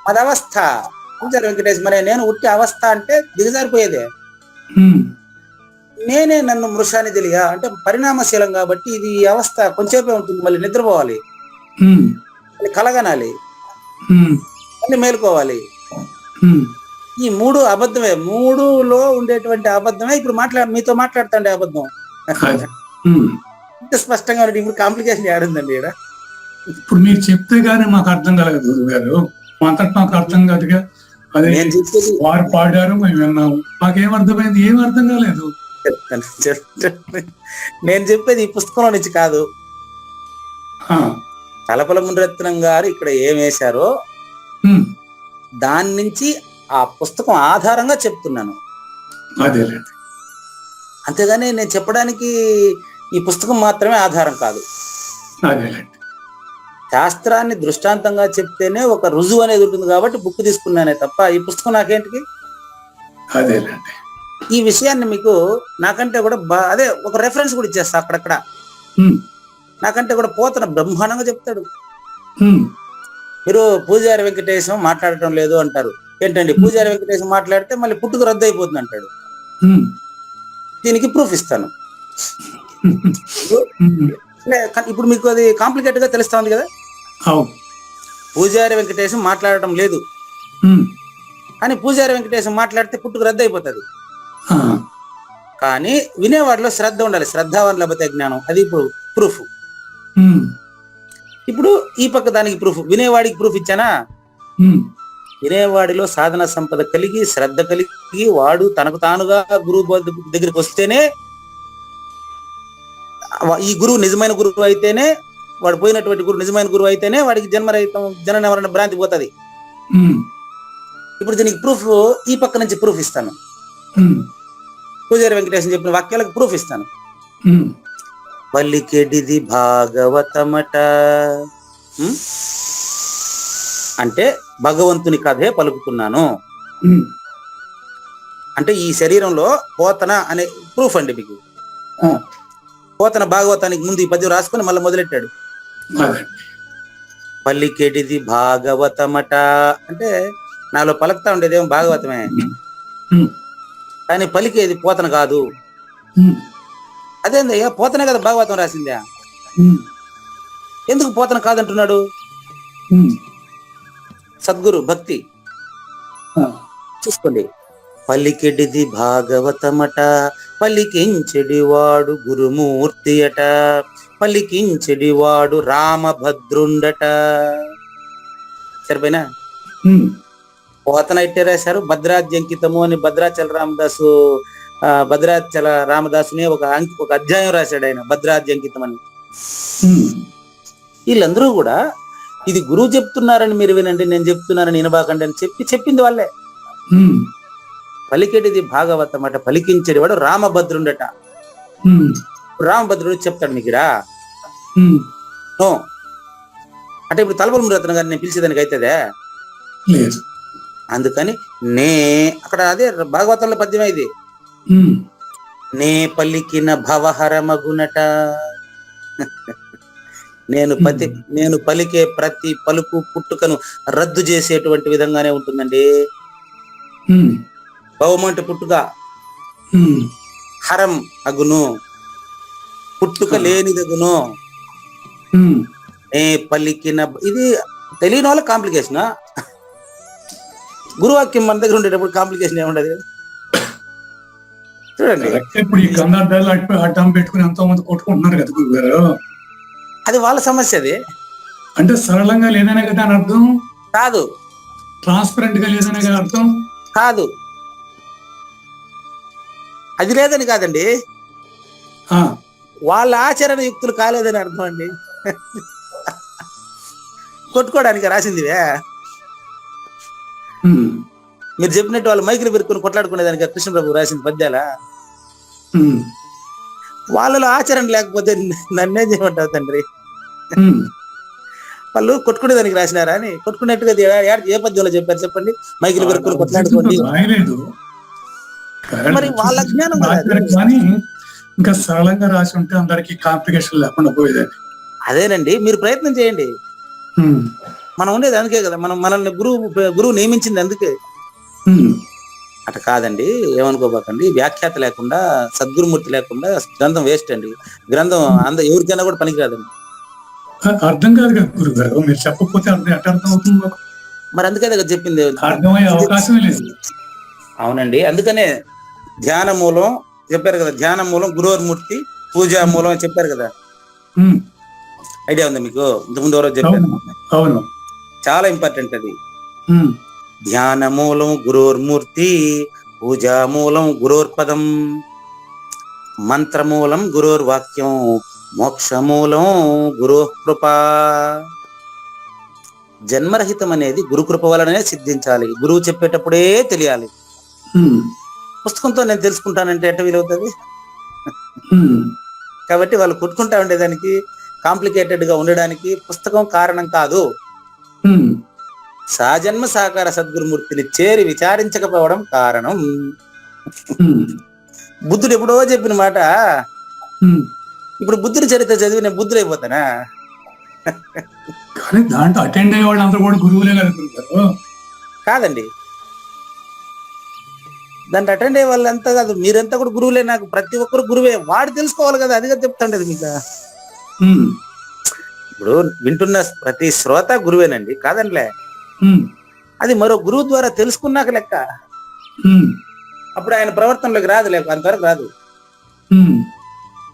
Speaker 3: మదవస్థ. పూజారి వెంకటేష్, మరి నేను ఉట్టి అవస్థ అంటే దిగజారిపోయేదే.
Speaker 2: ఉమ్,
Speaker 3: నేనే నన్ను మృషాని తెలియ అంటే పరిణామశీలం కాబట్టి ఇది ఈ అవస్థ కొంచెంసేపే ఉంటుంది, మళ్ళీ నిద్రపోవాలి,
Speaker 2: ఉమ్,
Speaker 3: మళ్ళీ కలగనాలి,
Speaker 2: ఉమ్,
Speaker 3: మళ్ళీ మేలుకోవాలి.
Speaker 2: ఉమ్,
Speaker 3: ఈ మూడు అబద్ధమే. మూడులో ఉండేటువంటి అబద్ధమే ఇప్పుడు మీతో మాట్లాడుతుండే అబద్ధం.
Speaker 2: అది. ఉమ్.
Speaker 3: ఇంత స్పష్టంగా ఉంటే ఇప్పుడు కాంప్లికేషన్ ఏడుందండి ఇక్కడ.
Speaker 2: ఇప్పుడు మీరు చెప్తే గానీ మాకు అర్థం కలగదు గురువు గారు. అంతటి మాకు అర్థం కాదుగా. అదే
Speaker 3: నేను చెప్పేది
Speaker 2: వారు పాడారు, మేము విన్నాము, మాకేం అర్థమైంది? ఏం అర్థం కాలేదు.
Speaker 3: నేను చెప్పేది ఈ పుస్తకంలో నుంచి కాదు.
Speaker 2: ఆ,
Speaker 3: తలపల మునిరత్నం గారు ఇక్కడ ఏం వేశారో
Speaker 2: ఉమ్,
Speaker 3: దాని నుంచి ఆ పుస్తకం ఆధారంగా చెప్తున్నాను.
Speaker 2: అదేలేండి.
Speaker 3: అంతేగాని నేను చెప్పడానికి ఈ పుస్తకం మాత్రమే ఆధారం కాదు.
Speaker 2: అదేలేండి.
Speaker 3: శాస్త్రాన్ని దృష్టాంతంగా చెప్తేనే ఒక రుజువు అనేది ఉంటుంది కాబట్టి బుక్ తీసుకున్నానే తప్ప ఈ పుస్తకం నాకేంటికి.
Speaker 2: అదేలేండి.
Speaker 3: ఈ విషయాన్ని మీకు నాకంటే కూడా అదే ఒక రెఫరెన్స్ కూడా ఇచ్చేస్తా అక్కడక్కడ.
Speaker 2: ఉమ్,
Speaker 3: నాకంటే కూడా పోతన బ్రహ్మాండంగా చెప్తాడు.
Speaker 2: ఉమ్,
Speaker 3: మీరు పూజారి వెంకటేశం మాట్లాడటం లేదు అంటారు. ఏంటండి, పూజారి వెంకటేశం మాట్లాడితే మళ్ళీ పుట్టుకు రద్దు అయిపోతుంది అంటాడు.
Speaker 2: ఉమ్,
Speaker 3: దీనికి ప్రూఫ్ ఇస్తాను.
Speaker 2: ఉమ్,
Speaker 3: ఇప్పుడు మీకు అది కాంప్లికేట్ గా తెలుస్తా ఉంది కదా.
Speaker 2: అవును.
Speaker 3: పూజారి వెంకటేశం మాట్లాడటం లేదు
Speaker 2: ఉమ్,
Speaker 3: అని పూజారి వెంకటేశం మాట్లాడితే పుట్టుకు రద్దు అయిపోతుంది.
Speaker 2: ఆ,
Speaker 3: కానీ వినేవాడిలో శ్రద్ధ ఉండాలి. శ్రద్ధావన్ లభతే జ్ఞానం, అది ఇప్పుడు ప్రూఫ్.
Speaker 2: ఉమ్,
Speaker 3: ఇప్పుడు ఈ పక్క దానికి ప్రూఫ్, వినేవాడికి ప్రూఫ్ ఇచ్చానా.
Speaker 2: ఉమ్,
Speaker 3: వినేవాడిలో సాధన సంపద కలిగి, శ్రద్ధ కలిగి, వాడు తనకు తానుగా గురువు దగ్గరికి వస్తేనే, ఈ గురువు నిజమైన గురువు అయితేనే, వాడు పోయినటువంటి గురువు నిజమైన గురువు అయితేనే వాడికి జన్మరహితం జనన మరణ భ్రాంతి పోతుంది.
Speaker 2: ఉమ్,
Speaker 3: ఇప్పుడు దీనికి ప్రూఫ్ ఈ పక్క నుంచి ప్రూఫ్ ఇస్తాను.
Speaker 2: ఉమ్,
Speaker 3: పూజారి వెంకటేశ్వర చెప్పిన వాక్యాలకు ప్రూఫ్ ఇస్తాను.
Speaker 2: ఉమ్,
Speaker 3: పల్లికెడిది భాగవతమట. అంటే భగవంతుని కథే పలుకుతున్నాను.
Speaker 2: ఉమ్,
Speaker 3: అంటే ఈ శరీరంలో పోతన అనే ప్రూఫ్ అండి మీకు.
Speaker 2: ఆ,
Speaker 3: పోతన భాగవతానికి ముందు ఈ పద్యం రాసుకొని మళ్ళీ మొదలెట్టాడు.
Speaker 2: అదండి.
Speaker 3: పల్లికెడిది భాగవతమట అంటే నాలో పలుకుతా ఉండేదేమో భాగవతమే,
Speaker 2: ఉమ్,
Speaker 3: కానీ పలికేది పోతన కాదు.
Speaker 2: ఉమ్,
Speaker 3: అదేందయ్యా, పోతనే కదా భాగవతం రాసిందా,
Speaker 2: ఉమ్,
Speaker 3: ఎందుకు పోతన కాదంటున్నాడు?
Speaker 2: ఉమ్,
Speaker 3: సద్గురు భక్తి
Speaker 2: ఆ,
Speaker 3: చూసుకోండి. పల్లికెడిది భాగవతమట, పల్లికించెడివాడు గురుమూర్తి అట, పల్లికించెడివాడు రామభద్రుండట. సరిపోయినా?
Speaker 2: ఉమ్,
Speaker 3: పోతన ఇట్టే రాశారు. భద్రాద్యంకితము అని భద్రాచల రామదాసుని ఒక అధ్యాయం రాశాడు ఆయన, భద్రాద్యంకితం అని.
Speaker 2: ఉమ్,
Speaker 3: వీళ్ళందరూ కూడా ఇది గురువు చెప్తున్నారని మీరు వినండి, నేను చెప్తున్నానని వినబాకండి అని చెప్పింది వాళ్ళే.
Speaker 2: ఉమ్,
Speaker 3: పలికేటిది భాగవతం అట, పలికించేది వాడు రామభద్రుండట.
Speaker 2: ఉమ్,
Speaker 3: రామభద్రుడు చెప్తాడు మీకురా
Speaker 2: ఉమ్,
Speaker 3: అంటే ఇప్పుడు తలపల్లి రత్న గారిని నేను పిలిచేదానికి అవుతుందే.
Speaker 2: లేదు.
Speaker 3: అందుకని అక్కడ అదే భాగవతంలో పద్యమే ఇది.
Speaker 2: ఉమ్,
Speaker 3: నే పలికిన భవహరమగునట. నేను పలికే ప్రతి పలుకు పుట్టుకను రద్దు చేసేటువంటి విధంగానే ఉంటుందండి.
Speaker 2: ఉమ్,
Speaker 3: భవమంటే పుట్టుక,
Speaker 2: ఉమ్,
Speaker 3: హరం అగును, పుట్టుక లేనిదగును.
Speaker 2: ఉమ్,
Speaker 3: నే పలికిన ఇది తెలియని వాళ్ళ కాంప్లికేషన్. గురువాక్యం మన దగ్గర ఉండేటప్పుడు కాంప్లికేషన్ ఏముండదు చూడండి.
Speaker 2: ఇప్పుడు ఈ కన్నడ్డాలు అడ్డం పెట్టుకుని ఎంతో మంది కొట్టుకుంటున్నారు కదా గురువు గారు.
Speaker 3: అది వాళ్ళ సమస్య. అది
Speaker 2: అంటే సరళంగా లేదనే కదా అని అర్థం,
Speaker 3: కాదు,
Speaker 2: ట్రాన్స్పరెంట్ గా లేదనే కదా అర్థం.
Speaker 3: కాదు, అది లేదని కాదండి,
Speaker 2: ఆ,
Speaker 3: వాళ్ళ ఆచరణ యుక్తులు కాలేదని అర్థం అండి. కొట్టుకోవడానికి రాసిందివే.
Speaker 2: ఉమ్,
Speaker 3: మీరు చెప్పినట్టు వాళ్ళు మైకులు పెరుక్కుని కొట్లాడుకునేదానికి కృష్ణప్రభు రాసింది పద్యాల.
Speaker 2: ఉమ్,
Speaker 3: వాళ్ళలో ఆచరణ లేకపోతే నన్నేం చేయమంటావు తండ్రి?
Speaker 2: ఉమ్.
Speaker 3: వాళ్ళు కొట్టుకునేదానికి రాసినారా అని? కొట్టుకున్నట్టుగా ఏ పద్యంలో చెప్పారు చెప్పండి? మైకులు పెరుక్కుని కొట్లాడుకోండి.
Speaker 2: రాయలేదు
Speaker 3: మరి వాళ్ళ జ్ఞానం కదా అది.
Speaker 2: కానీ ఇంకా సరళంగా రాసి ఉంటే అందరికి కాంప్లికేషన్ లేకుండా పోయేది.
Speaker 3: అదేనండి, మీరు ప్రయత్నం చేయండి.
Speaker 2: ఉమ్,
Speaker 3: మనం ఉండేది అందుకే కదా, మనల్ని గురువు నియమించింది అందుకే.
Speaker 2: ఉమ్,
Speaker 3: అట కాదండి, ఏమనుకోబాకండి. వ్యాఖ్యాత లేకుండా, సద్గురుమూర్తి లేకుండా గ్రంథం వేస్ట్ అండి. గ్రంథం ఎవరికైనా కూడా పనికిరాదండి.
Speaker 2: అర్థం కాదు కదా గురువు గారు, మీరు చెప్పకపోతే అర్థం ఎట్లా అర్థం అవుతుంది మాకు?
Speaker 3: మరి అందుకే కదా చెప్పింది,
Speaker 2: అర్థమయ్యే అవకాశమే లేదు.
Speaker 3: అవునండి. అందుకనే ధ్యాన మూలం చెప్పారు కదా, ధ్యాన మూలం గురువర్మూర్తి, పూజా మూలం అని చెప్పారు కదా.
Speaker 2: ఉమ్,
Speaker 3: ఐడియా ఉంది మీకు? ఇంతకుముందు ఎవరో చెప్పారు.
Speaker 2: అవును.
Speaker 3: చాలా ఇంపార్టెంట్ అది.
Speaker 2: ఉమ్,
Speaker 3: ధ్యాన మూలం గురోర్మూర్తి, పూజా మూలం గురోర్పదం, మంత్రమూలం గురోర్వాక్యం, మోక్షమూలం గురు కృప. జన్మరహితం అనేది గురుకృప వలనే సిద్ధించాలి. గురువు చెప్పేటప్పుడే తెలియాలి.
Speaker 2: ఉమ్,
Speaker 3: పుస్తకంతో నేను తెలుసుకుంటానంటే ఎట్ట వీలవుతుంది?
Speaker 2: ఉమ్,
Speaker 3: కాబట్టి వాళ్ళు కొట్టుకుంటా ఉండేదానికి, కాంప్లికేటెడ్ గా ఉండడానికి పుస్తకం కారణం కాదు.
Speaker 2: ఉమ్,
Speaker 3: సాజన్మ సాకార సద్గురుమూర్తిని చేరి విచారించకపోవడం కారణం.
Speaker 2: ఉమ్,
Speaker 3: బుద్ధుడు ఎప్పుడో చెప్పిన మాట
Speaker 2: ఉమ్.
Speaker 3: ఇప్పుడు బుద్ధుడి చరిత్ర చదివి నేను బుద్ధుడు అయిపోతానా?
Speaker 2: కానీ దాంట్లో అటెండ్ అయ్యే వాళ్ళు అందరూ కూడా గురువులే కనుకుంటారు.
Speaker 3: కాదండి, దాంట్లో అటెండ్ అయ్యే వాళ్ళంతా కాదు, మీరంతా కూడా గురువులే. నాకు ప్రతి ఒక్కరు గురువే. వాడు తెలుసుకోవాలి కదా, అదిగా చెప్తాండేది మీకు.
Speaker 2: ఉమ్,
Speaker 3: ఇప్పుడు వింటున్న ప్రతి శ్రోత గురువేనండి, కాదనిలే.
Speaker 2: ఉమ్,
Speaker 3: అది మరో గురువు ద్వారా తెలుసుకున్నాక లెక్క.
Speaker 2: ఉమ్,
Speaker 3: అప్పుడు ఆయన ప్రవర్తనలోకి రాదు, లేక అంతవరకు రాదు.
Speaker 2: ఉమ్,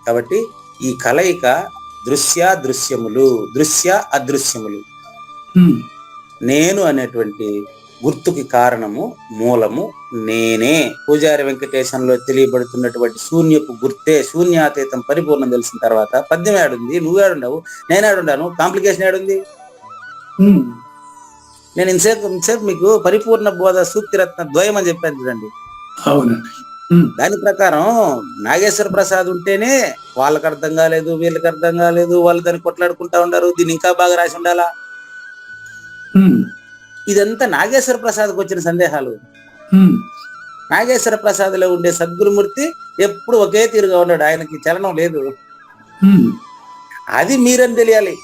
Speaker 3: కాబట్టి ఈ కలయిక దృశ్యములు, దృశ్య అదృశ్యములు.
Speaker 2: ఉమ్,
Speaker 3: నేను అనేటువంటి గుర్తుకి కారణము, మూలము నేనే. పూజారి వెంకటేశంలో తెలియబడుతున్నటువంటి శూన్యపు గుర్తే శూన్యాతీతం పరిపూర్ణం తెలిసిన తర్వాత పద్యం ఏడుంది, నువ్వేడుండవు, నేనేడుండాను, కాంప్లికేషన్ ఏడుంది?
Speaker 2: ఉమ్.
Speaker 3: నేను ఇంతసేపు మీకు పరిపూర్ణ బోధ సూక్తిరత్న ద్వయం అని చెప్పాను చూడండి.
Speaker 2: అవునండి. ఉమ్,
Speaker 3: దాని ప్రకారం నాగేశ్వర ప్రసాద్ ఉంటేనే వాళ్ళకి అర్థం కాలేదు, వీళ్ళకి అర్థం కాలేదు, వాళ్ళు దాన్ని కొట్లాడుకుంటా ఉండారు, దీన్ని ఇంకా బాగా రాసి ఉండాలా.
Speaker 2: ఉమ్,
Speaker 3: ఇదంతా నాగేశ్వర ప్రసాద్కి వచ్చిన సందేహాలు.
Speaker 2: ఉమ్,
Speaker 3: నాగేశ్వర ప్రసాద్ లో ఉండే సద్గురుమూర్తి ఎప్పుడు ఒకే తీరుగా ఉన్నాడు, ఆయనకి చలనం లేదు.
Speaker 2: ఉమ్,
Speaker 3: అది మీరని తెలియాలి.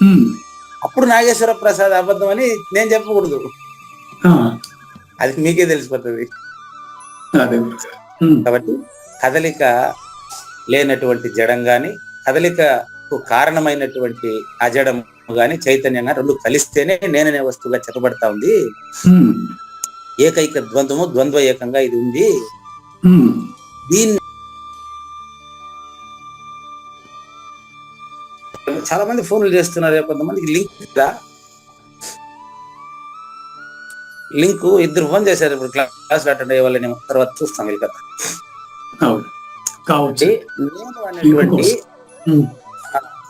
Speaker 2: ఉమ్.
Speaker 3: అప్పుడు నాగేశ్వర ప్రసాద్ అబద్ధం అని నేను చెప్పకూడదు,
Speaker 2: ఆ,
Speaker 3: అది మీకే తెలిసిపోతుంది.
Speaker 2: అదే గురువు గారు. ఉమ్,
Speaker 3: కాబట్టి కదలిక లేనటువంటి జడం గాని, కదలికకు కారణమైనటువంటి అజడం గాని, చైతన్యంగా రెండు కలిస్తేనే నేననే వస్తువుగా చెప్పబడతా ఉంది.
Speaker 2: ఉమ్,
Speaker 3: ఏకైక ద్వంద్వము, ద్వంద్వ ఏకంగా ఇది ఉంది.
Speaker 2: ఉమ్.
Speaker 3: దీన్ని చాలా మంది ఫోన్లు చేస్తున్నారు. కొంతమందికి లింక్ ఇద్దరు ఫోన్ చేశారు. ఇప్పుడు క్లాస్ అటెండ్ అయ్యే వాళ్ళని తర్వాత చూస్తాం వీళ్ళ కథ.
Speaker 2: అవును, కావచ్చు.
Speaker 3: నేను అనేటువంటి
Speaker 2: ఉమ్,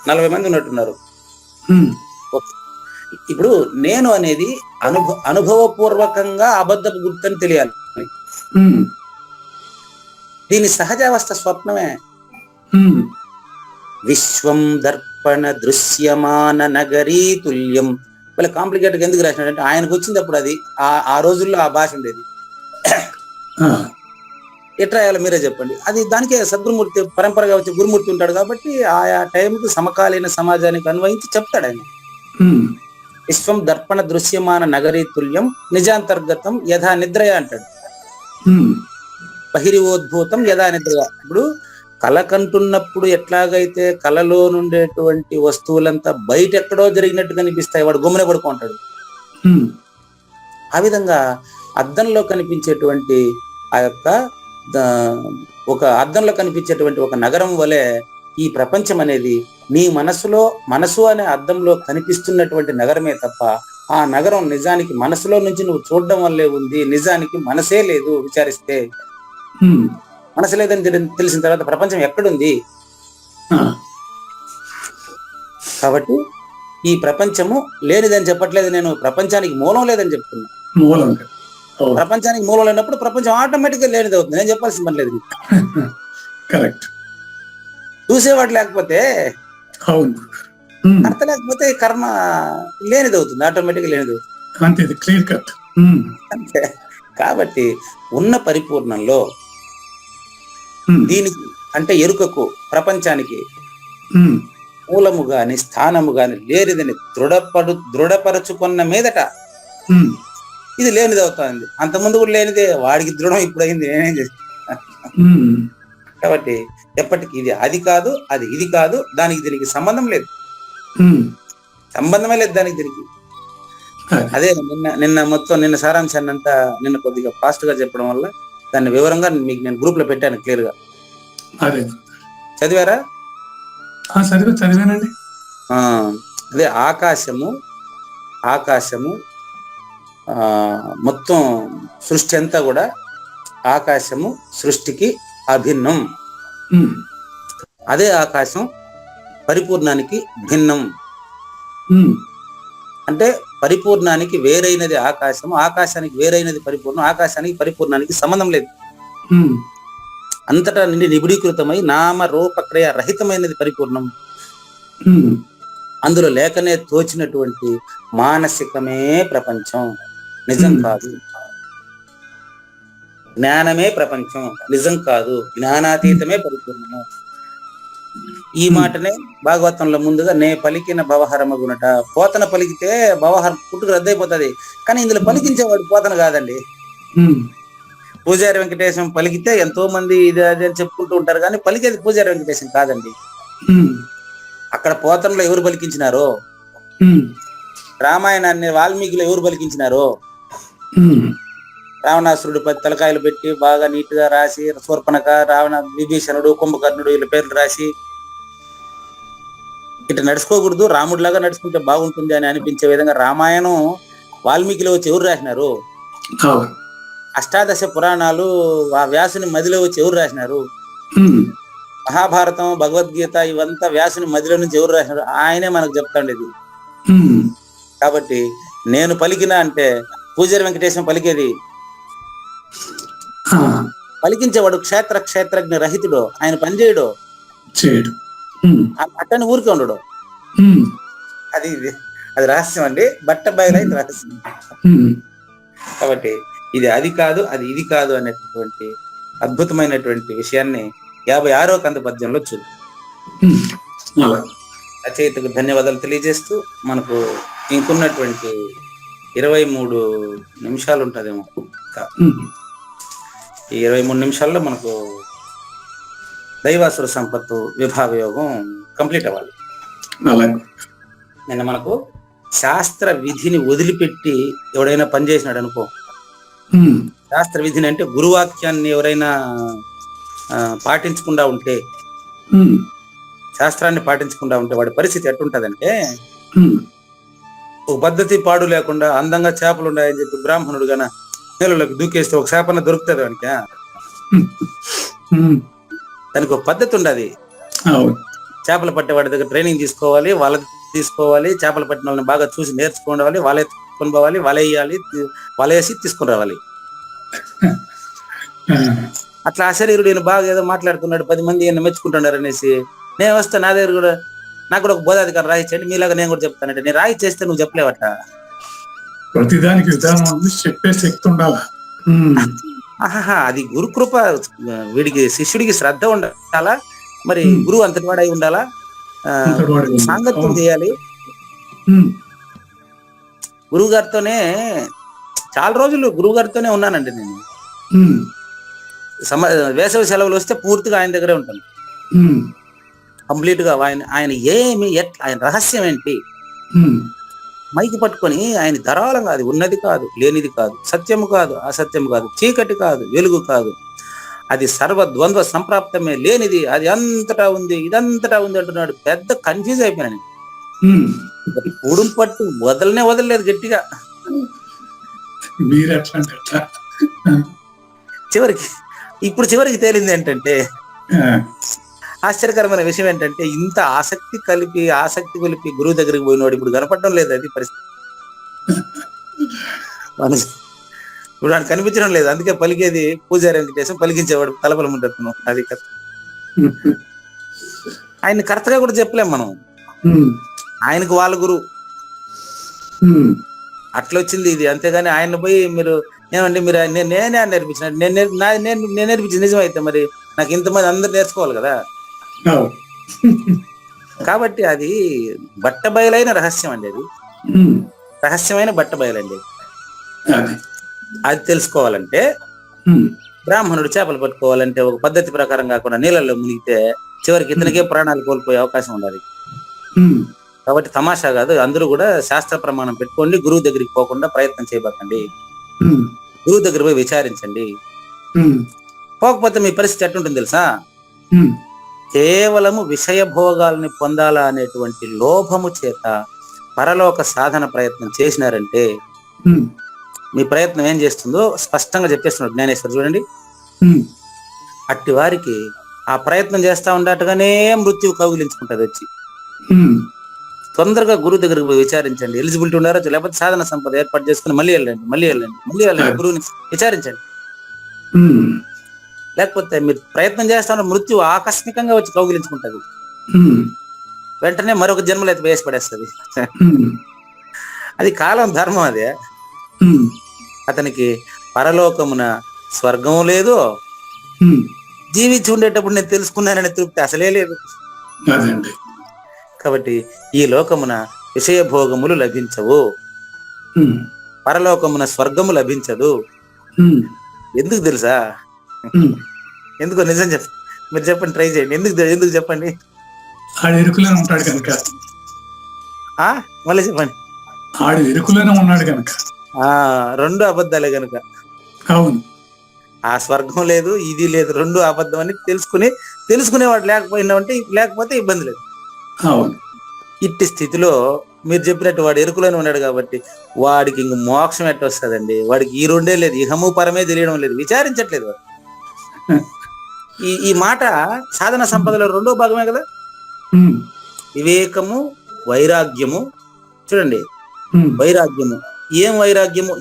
Speaker 3: 40 మంది ఉన్నట్టున్నారు.
Speaker 2: ఉమ్,
Speaker 3: ఇప్పుడు నేను అనేది అనుభవపూర్వకంగా అబద్ధపు గుర్తని తెలియాలి.
Speaker 2: ఉమ్,
Speaker 3: దీని సహజావస్థ స్వప్నమే.
Speaker 2: ఉమ్,
Speaker 3: విశ్వం దర్పణ దృశ్యమాన నగరీ తుల్యం. వీళ్ళ కాంప్లికేటెడ్ ఎందుకు రాసినాడంటే ఆయనకు వచ్చింది అప్పుడు అది ఆ రోజుల్లో ఆ భాష ఉండేది.
Speaker 2: ఆ,
Speaker 3: ఎట్లా రాయాలో మీరే చెప్పండి. అది దానికే సద్గురుమూర్తి పరంపరగా వచ్చే గురుమూర్తి ఉంటాడు కాబట్టి ఆయా టైంకి సమకాలీన సమాజానికి అన్వయించి చెప్తాడు ఆయన.
Speaker 2: ఉమ్,
Speaker 3: విశ్వం దర్పణ దృశ్యమాన నగరీ తుల్యం నిజాంతర్గతం యథా నిద్రయ అంటాడు.
Speaker 2: ఉమ్,
Speaker 3: బహిరివోద్భూతం యథా నిద్రయ. ఇప్పుడు కళ కంటున్నప్పుడు ఎట్లాగైతే కళలో నుండేటువంటి వస్తువులంతా బయట ఎక్కడో జరిగినట్టు కనిపిస్తాయి, వాడు గుమ్మనే పడుకుంటాడు.
Speaker 2: ఉమ్,
Speaker 3: ఆ విధంగా అద్దంలో కనిపించేటువంటి ఆ యొక్క ఒక అద్దంలో కనిపించేటువంటి ఒక నగరం వలె ఈ ప్రపంచం అనేది నీ మనసు అనే అద్దంలో కనిపిస్తున్నటువంటి నగరమే తప్ప ఆ నగరం నిజానికి మనసులో నుంచి నువ్వు చూడడం వల్లే ఉంది. నిజానికి మనసే లేదు. విచారిస్తే
Speaker 2: ఉమ్,
Speaker 3: మనసు లేదని తెలిసిన తర్వాత ప్రపంచం ఎక్కడుంది?
Speaker 2: ఆ,
Speaker 3: కాబట్టి ఈ ప్రపంచము లేనిదని చెప్పట్లేదు నేను, ప్రపంచానికి మూలం లేదని చెప్తున్నా.
Speaker 2: మూలంగా. అవును,
Speaker 3: ప్రపంచానికి మూలం లేనప్పుడు ప్రపంచం ఆటోమేటిక్ గా లేనిది అవుతుంది. నేను చెప్పాల్సిన పని లేదు.
Speaker 2: కరెక్ట్.
Speaker 3: చూసేవాడు లేకపోతే,
Speaker 2: అవును. ఉమ్,
Speaker 3: కర్త లేకపోతే కర్మ లేనిది అవుతుంది, ఆటోమేటిక్ గా లేనిది అవుతుంది.
Speaker 2: అంతే, ఇది క్లియర్ కట్.
Speaker 3: అంతే. కాబట్టి ఉన్న పరిపూర్ణంలో దీనికి అంటే ఎరుకకు ప్రపంచానికి మూలము గాని స్థానము గాని లేనిదని దృఢపరచుకున్న మీదట ఇది లేనిది అవుతుంది. అంతకుముందు కూడా లేనిదే, వాడికి దృఢం ఇప్పుడైంది, నేనేం చేస్తాను. కాబట్టి ఎప్పటికీ ఇది అది కాదు, అది ఇది కాదు, దానికి దీనికి సంబంధం లేదు, సంబంధమే లేదు దానికి దీనికి. అదే నిన్న సారాంశాన్ని అంతా నిన్న కొద్దిగా ఫాస్ట్ గా చెప్పడం వల్ల దాన్ని వివరంగా మీకు నేను గ్రూప్ లో పెట్టాను క్లియర్ గా.
Speaker 2: అదే
Speaker 3: చదివారా?
Speaker 2: చదివానండి.
Speaker 3: అదే ఆకాశము మొత్తం సృష్టి అంతా కూడా ఆకాశము సృష్టికి అభిన్నం. అదే ఆకాశం పరిపూర్ణానికి భిన్నం. అంటే పరిపూర్ణానికి వేరైనది ఆకాశము, ఆకాశానికి వేరైనది పరిపూర్ణం, ఆకాశానికి పరిపూర్ణానికి సంబంధం లేదు. అంతటా నుండి నిబిడీకృతమై నామ రూపక్రియ రహితమైనది పరిపూర్ణం. అందులో లేకనే తోచినటువంటి మానసికమే ప్రపంచం, నిజం కాదు. జ్ఞానమే ప్రపంచం, నిజం కాదు. జ్ఞానాతీతమే పరిపూర్ణము. ఈ మాటనే భాగవతంలో ముందుగా నే పలికిన భవహరమగునట. పోతన పలికితే భవహరం పుట్టుకు రద్దయిపోతుంది, కానీ ఇందులో పలికించేవాడు పోతన కాదండి. పూజారి వెంకటేశం పలికితే ఎంతో మంది ఇది అది అని చెప్పుకుంటూ ఉంటారు, కానీ పలికేది పూజారి వెంకటేశం కాదండి. అక్కడ పోతనలో ఎవరు పలికించినారో, రామాయణాన్ని వాల్మీకిలో ఎవరు పలికించినారో, రావణాసురుడు 10 తలకాయలు పెట్టి బాగా నీట్ గా రాసి, శూర్పణఖ, విభీషణుడు, కుంభకర్ణుడు వీళ్ళ పేర్లు రాసి ఇట్లా నడుచుకోకూడదు, రాముడిలాగా నడుచుకుంటే బాగుంటుంది అని అనిపించే విధంగా రామాయణం వాల్మీకిలో వచ్చి ఎవరు రాసినారు? అష్టాదశ పురాణాలు ఆ వ్యాసుని మదిలో వచ్చి ఎవరు రాసినారు? మహాభారతం, భగవద్గీత ఇవంతా వ్యాసుని మదిలో నుంచి ఎవరు రాసినారు? ఆయనే మనకు చెప్తాండేది. కాబట్టి నేను పలికిన అంటే పూజారి వెంకటేశం పలికేది, పలికించేవాడు క్షేత్రజ్ఞ రహితుడు, ఆయన పనిచేయడు, అట్టని ఊరికే ఉండడు. అది రహస్యం అండి, బట్ట బయలైన రహస్యం. కాబట్టి ఇది అది కాదు, అది ఇది కాదు అనేటటువంటి అద్భుతమైనటువంటి విషయాన్ని 56వ కంద పద్యంలో చూద్దాం. రచయితకు ధన్యవాదాలు తెలియజేస్తూ మనకు ఇంకున్నటువంటి 23 నిమిషాలు ఉంటుందేమో. ఈ 23 నిమిషాల్లో మనకు దైవాసుర సంపత్తు విభాగయోగం కంప్లీట్ అవ్వాలి. నిన్న మనకు శాస్త్ర విధిని వదిలిపెట్టి ఎవడైనా పనిచేసినాడు అనుకో, శాస్త్ర విధిని అంటే గురువాక్యాన్ని ఎవరైనా పాటించకుండా ఉంటే, శాస్త్రాన్ని పాటించకుండా ఉంటే వాడి పరిస్థితి ఎట్టుంటదంటే, ఒక పద్ధతి పాడు లేకుండా అందంగా చేపలు ఉన్నాయని చెప్పి బ్రాహ్మణుడు గాన నీళ్ళలోకి దూకేస్తే ఒక చేపన దొరుకుతుంది వానికి. దానికి ఒక పద్ధతి ఉండదు. చేపలు పట్టేవాడి దగ్గర ట్రైనింగ్ తీసుకోవాలి, వాళ్ళ తీసుకోవాలి, చేపలు పట్టిన వాళ్ళని బాగా చూసి నేర్చుకోవాలి, వల ఎత్తుకొని పోవాలి, వల వేయాలి, వల వేసి తీసుకుని రావాలి. అట్లా అశరీరుడు ఈయన బాగా ఏదో మాట్లాడుతున్నాడు, 10 మంది ఈయన మెచ్చుకుంటున్నారు అనేసి నేను వస్తా, నా దగ్గర కూడా నాకు కూడా ఒక బోధాధికారం రాయించండి, మీలాగా నేను కూడా చెప్తానంటే నేను రాయి చేస్తే నువ్వు చెప్పలేవట.
Speaker 2: ప్రతిదానికి విధానం ఉంది, చెప్పే శక్తి ఉండాలా.
Speaker 3: ఆహా, అది గురుకృప. వీడికి శిష్యుడికి శ్రద్ధ ఉండాలా, మరి గురువు అంతటి వాడై ఉండాలా, సాంగత్యం చేయాలి. గురువు గారితోనే చాలా రోజులు గురువు గారితోనే ఉన్నానండి నేను. వేసవి సెలవులు వస్తే పూర్తిగా ఆయన దగ్గరే ఉంటాను, కంప్లీట్ గా. ఆయన ఏమి ఆయన రహస్యం ఏంటి, మైకి పట్టుకొని ఆయన ధారాళంగా, అది ఉన్నది కాదు, లేనిది కాదు, సత్యము కాదు, అసత్యము కాదు, చీకటి కాదు, వెలుగు కాదు, అది సర్వ ద్వంద్వ సంప్రాప్తమే, లేనిది, అది అంతటా ఉంది, ఇదంతటా ఉంది అంటున్నాడు. పెద్ద కన్ఫ్యూజ్ అయిపోయాను. ఉడుం పట్టు వదలలేదు గట్టిగా. చివరికి తేలింది ఏంటంటే, ఆశ్చర్యకరమైన విషయం ఏంటంటే, ఇంత ఆసక్తి కొలిపి గురువు దగ్గరికి పోయినవాడు ఇప్పుడు కనపడడం లేదు. అది పరిస్థితి ఇప్పుడు ఆయన కనిపించడం లేదు. అందుకే పలికేది పూజారి వెంకటేశం, పలికించేవాడు తలపలం ఉంటాను. అది కథ. ఆయన కరెక్ట్గా కూడా చెప్పలేం మనం, ఆయనకు వాళ్ళ గురువు అట్లా వచ్చింది ఇది. అంతేగాని ఆయన పోయి మీరు ఏమండి మీరు నేనే నేర్పించిన, నేను నేర్పించింది నిజమైతే మరి నాకు ఇంతమంది అందరు నేర్చుకోవాలి కదా. కాబట్టి అది బట్టబయలైన రహస్యం అండి, అది రహస్యమైన బట్టబయలండి. అది తెలుసుకోవాలంటే బ్రాహ్మణుడు చేపలు పట్టుకోవాలంటే ఒక పద్ధతి ప్రకారం కాకుండా నీళ్ళల్లో మునిగితే చివరికి ఇతనికే ప్రాణాలు కోల్పోయే అవకాశం ఉండాలి. కాబట్టి తమాషా కాదు, అందరూ కూడా శాస్త్ర ప్రమాణం పెట్టుకోండి, గురువు దగ్గరికి పోకుండా ప్రయత్నం చేయబోకండి, గురువు దగ్గర పోయి విచారించండి. పోకపోతే మీ పరిస్థితి ఎట్లుంటుంది తెలుసా, కేవలము విషయ భోగాల్ని పొందాలా అనేటువంటి లోభము చేత పరలోక సాధన ప్రయత్నం చేసినారంటే మీ ప్రయత్నం ఏం చేస్తుందో స్పష్టంగా చెప్పేస్తున్నాడు జ్ఞానేశ్వర్. చూడండి, అట్టి వారికి ఆ ప్రయత్నం చేస్తా ఉండటగానే మృత్యువు కౌగిలించుకుంటది వచ్చి. తొందరగా గురువు దగ్గరికి పోయి విచారించండి, ఎలిజిబిలిటీ ఉన్నారో లేకపోతే సాధన సంపద ఏర్పాటు చేసుకుని మళ్ళీ వెళ్ళండి గురువుని విచారించండి. లేకపోతే మీరు ప్రయత్నం చేస్తాను మృత్యు ఆకస్మికంగా వచ్చి కౌగిలించుకుంటది, వెంటనే మరొక జన్మలో అయితే వేసి పడేస్తుంది. అది కాలం ధర్మం. అదే అతనికి పరలోకమున స్వర్గం లేదు, జీవించి ఉండేటప్పుడు నేను తెలుసుకున్నాననే తృప్తి అసలే లేదు. కాబట్టి ఈ లోకమున విషయ భోగములు లభించవు, పరలోకమున స్వర్గము లభించదు. ఎందుకు తెలుసా? ఎందుకో నిజం మీరు చెప్పండి, ట్రై చేయండి. ఎందుకు చెప్పండి.
Speaker 2: ఆడు ఎరుకులోనే ఉంటాడు కనుక.
Speaker 3: మళ్ళీ చెప్పండి.
Speaker 2: ఆడు ఎరుకులోనే ఉన్నాడు కనుక.
Speaker 3: రెండు అబద్ధాలే కనుక.
Speaker 2: అవును,
Speaker 3: ఆ స్వర్గం లేదు, ఇది లేదు, రెండు అబద్ధం అని తెలుసుకునేవాడు లేకపోతే ఇబ్బంది లేదు.
Speaker 2: అవును,
Speaker 3: ఇట్టి స్థితిలో మీరు చెప్పినట్టు వాడు ఎరుకులోనే ఉన్నాడు కాబట్టి వాడికి ఇంక మోక్షం ఎట్ట వస్తుందండి? వాడికి ఈ రెండే లేదు, ఇహము పరమే తెలియడం లేదు, విచారించట్లేదు వాడు. ఈ మాట సాధన సంపదలో రెండో భాగమే కదా. వివేకము, వైరాగ్యము. చూడండి, వైరాగ్యము ఏం వైరాగ్యము?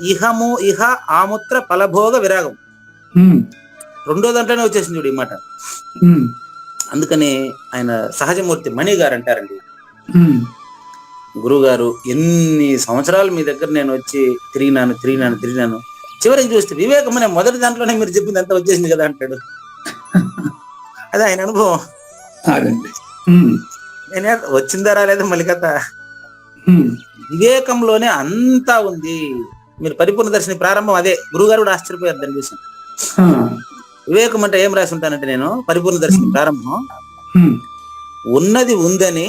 Speaker 3: ఇహ ఆముత్ర ఫలభోగ విరాగం. రెండో దాంట్లోనే వచ్చేసింది చూడు ఈ మాట. అందుకని ఆయన సహజమూర్తి మణి గారు అంటారండి, గురువు గారు ఎన్ని సంవత్సరాలు మీ దగ్గర నేను వచ్చి తిరిగినాను, చివరికి చూస్తే వివేకం అనే మొదటి దాంట్లోనే మీరు చెప్పింది అంతా వచ్చేసింది కదా అంటాడు. అది ఆయన అనుభవం. నేనే వచ్చిందా రాలేదు మళ్ళీ కథ. వివేకంలోనే అంతా ఉంది. మీరు పరిపూర్ణ దర్శని ప్రారంభం అదే. గురువుగారు కూడా ఆశ్చర్యపోయారు దాన్ని చూసి. వివేకం అంటే ఏం రాసి ఉంటానంటే నేను పరిపూర్ణ దర్శని ప్రారంభం, ఉన్నది ఉందని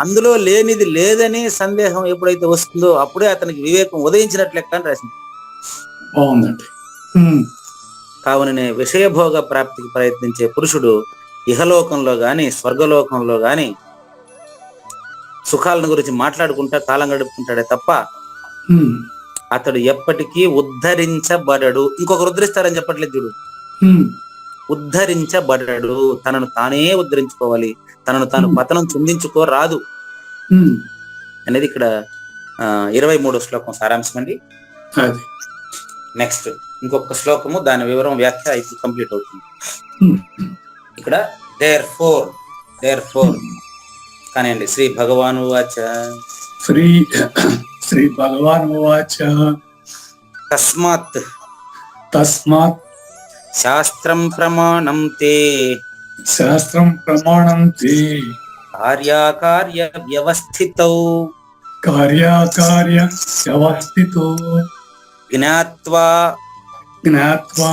Speaker 3: అందులో లేనిది లేదని సందేహం ఎప్పుడైతే వస్తుందో అప్పుడే అతనికి వివేకం ఉదయించినట్లు లెక్క అని రాసింది.
Speaker 2: బాగుందండి.
Speaker 3: కావుననే విషయభోగ ప్రాప్తికి ప్రయత్నించే పురుషుడు ఇహలోకంలో గాని స్వర్గలోకంలో గాని సుఖాలను గురించి మాట్లాడుకుంటా కాలం గడుపుకుంటాడే తప్ప అతడు ఎప్పటికీ ఉద్ధరించబడడు. ఇంకొకరు ఉద్ధరిస్తారని చెప్పట్లేదు చూడు, ఉద్ధరించబడడు. తనను తానే ఉద్ధరించుకోవాలి, తనను తాను పతనం చెందించుకోరాదు.
Speaker 2: ఉమ్.
Speaker 3: అనేది ఇక్కడ 23వ శ్లోకం సారాంశం అండి.
Speaker 2: అది
Speaker 3: నెక్స్ట్ ఇంకొక శ్లోకము, దాని వివరం వ్యాఖ్య అయితే కంప్లీట్ అవుతుంది.
Speaker 2: ఉమ్.
Speaker 3: ఇక్కడ దేర్ ఫోర్ కానివ్వండి. శ్రీ భగవాను వాచ
Speaker 2: శ్రీ భగవాన్ వాచ
Speaker 3: తస్మాత్
Speaker 2: తస్మాత్
Speaker 3: శాస్త్రం ప్రమాణం తే
Speaker 2: శాస్త్రం ప్రమాణం తే
Speaker 3: కార్యాకార్య వ్యవస్థితౌ
Speaker 2: కార్యాకార్య వ్యవస్థితో
Speaker 3: జ్ఞాత్వా
Speaker 2: జ్ఞాత్వా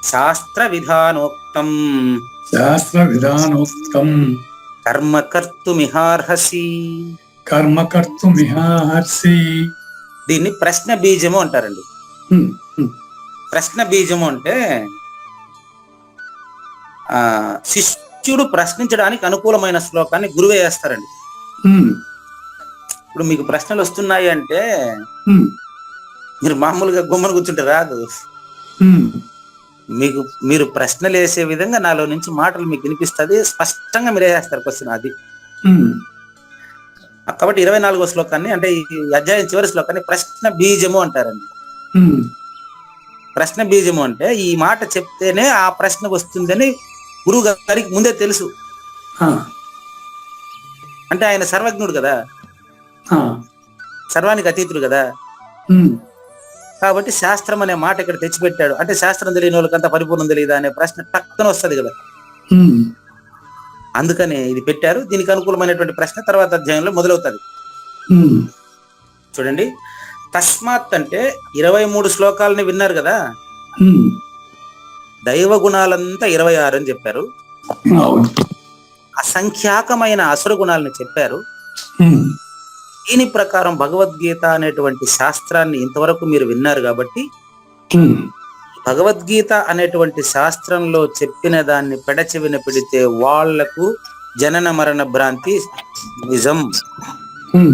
Speaker 3: శాస్త్ర విధానోక్తం
Speaker 2: శాస్త్ర విధానోక్తం
Speaker 3: కర్మ కర్తుమిహార్హసి.
Speaker 2: కర్మ కర్తుమిహార్సి.
Speaker 3: దీన్ని ప్రశ్న బీజము అంటారండి.
Speaker 2: ఉమ్. ఉమ్.
Speaker 3: ప్రశ్న బీజము అంటే శిష్యుడు ప్రశ్నించడానికి అనుకూలమైన శ్లోకాన్ని గురువే వేస్తారండి.
Speaker 2: ఉమ్.
Speaker 3: ఇప్పుడు మీకు ప్రశ్నలు వస్తున్నాయి అంటే
Speaker 2: ఉమ్.
Speaker 3: మీరు మామూలుగా గుమ్మను కూర్చుంటే రాదు.
Speaker 2: ఉమ్.
Speaker 3: మీరు ప్రశ్నలు వేసే విధంగా నాలో నుంచి మాటలు మీకు వినిపిస్తుంది, స్పష్టంగా మీరు వేసేస్తారు క్వశ్చన్. అది
Speaker 2: ఉమ్.
Speaker 3: కాబట్టి 24వ శ్లోకాన్ని, అంటే ఈ అధ్యాయం చివరి శ్లోకాన్ని ప్రశ్న బీజము అంటారండి.
Speaker 2: ఉమ్.
Speaker 3: ప్రశ్న బీజము అంటే ఈ మాట చెప్తేనే ఆ ప్రశ్న వస్తుందని గురువు గారికి ముందే తెలుసు.
Speaker 2: ఆ.
Speaker 3: అంటే ఆయన సర్వజ్ఞుడు కదా,
Speaker 2: ఆ.
Speaker 3: సర్వానికి అతీతుడు కదా.
Speaker 2: ఉమ్.
Speaker 3: కాబట్టి శాస్త్రం అనే మాట ఇక్కడ తెచ్చిపెట్టాడు. అంటే శాస్త్రం తెలియని వాళ్ళకంతా పరిపూర్ణం తెలియదా అనే ప్రశ్న పక్కన వస్తుంది కదా.
Speaker 2: ఉమ్.
Speaker 3: అందుకని ఇది పెట్టారు. దీనికి అనుకూలమైనటువంటి ప్రశ్న తర్వాత అధ్యాయంలో మొదలవుతుంది.
Speaker 2: ఉమ్.
Speaker 3: చూడండి, తస్మాత్ అంటే 23 శ్లోకాలని విన్నారు కదా.
Speaker 2: ఉమ్.
Speaker 3: దైవ గుణాలంతా 26 అని చెప్పారు.
Speaker 2: అవును.
Speaker 3: అసంఖ్యాకమైన అసుర గుణాలను చెప్పారు.
Speaker 2: ఉమ్.
Speaker 3: దీని ప్రకారం భగవద్గీత అనేటువంటి శాస్త్రాన్ని ఇంతవరకు మీరు విన్నారు కాబట్టి
Speaker 2: ఉమ్.
Speaker 3: భగవద్గీత అనేటువంటి శాస్త్రంలో చెప్పిన దాన్ని పెడచెవిన పెడితే వాళ్లకు జనన మరణ భ్రాంతి నిజం.
Speaker 2: ఉమ్.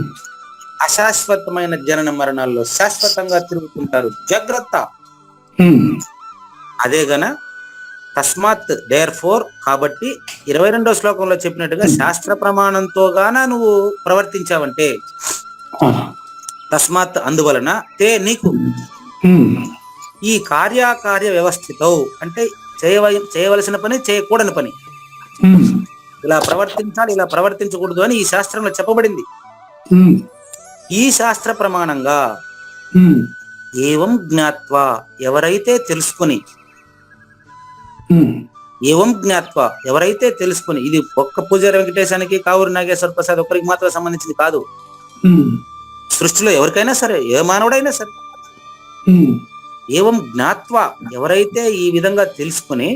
Speaker 3: అశాశ్వతమైన జనన మరణాల్లో శాశ్వతంగా తిరుగుతుంటారు, జాగ్రత్త.
Speaker 2: ఉమ్.
Speaker 3: అదే గన తస్మాత్ దేర్ ఫోర్, కాబట్టి 22వ శ్లోకంలో చెప్పినట్టుగా శాస్త్ర ప్రమాణంతో గాన నువ్వు ప్రవర్తించావంటే,
Speaker 2: ఆ.
Speaker 3: తస్మాత్ అందువలన, తే నీకు,
Speaker 2: ఉమ్.
Speaker 3: ఈ కార్యాకార్య వ్యవస్థితో అంటే చేయవలసిన పని, చేయకూడని పని,
Speaker 2: ఉమ్.
Speaker 3: ఇలా ప్రవర్తించాలి, ఇలా ప్రవర్తించకూడదు అని ఈ శాస్త్రంలో చెప్పబడింది.
Speaker 2: ఉమ్.
Speaker 3: ఈ శాస్త్ర ప్రమాణంగా
Speaker 2: ఉమ్.
Speaker 3: ఏవం జ్ఞాత్వా, ఎవరైతే తెలుసుకుని,
Speaker 2: ఉమ్.
Speaker 3: ఏవం జ్ఞాత్వా ఎవరైతే తెలుసుకుని, ఇది ఒక్క పూజారి వెంకటేశానికి, కావూరి నాగేశ్వర ప్రసాద్ ఒక్కరికి మాత్రం సంబంధించింది కాదు.
Speaker 2: ఉమ్.
Speaker 3: సృష్టిలో ఎవరికైనా సరే, ఏ మానవుడైనా సరే,
Speaker 2: ఉమ్.
Speaker 3: ఏవం జ్ఞాత్వా ఎవరైతే ఈ విధంగా తెలుసుకుని,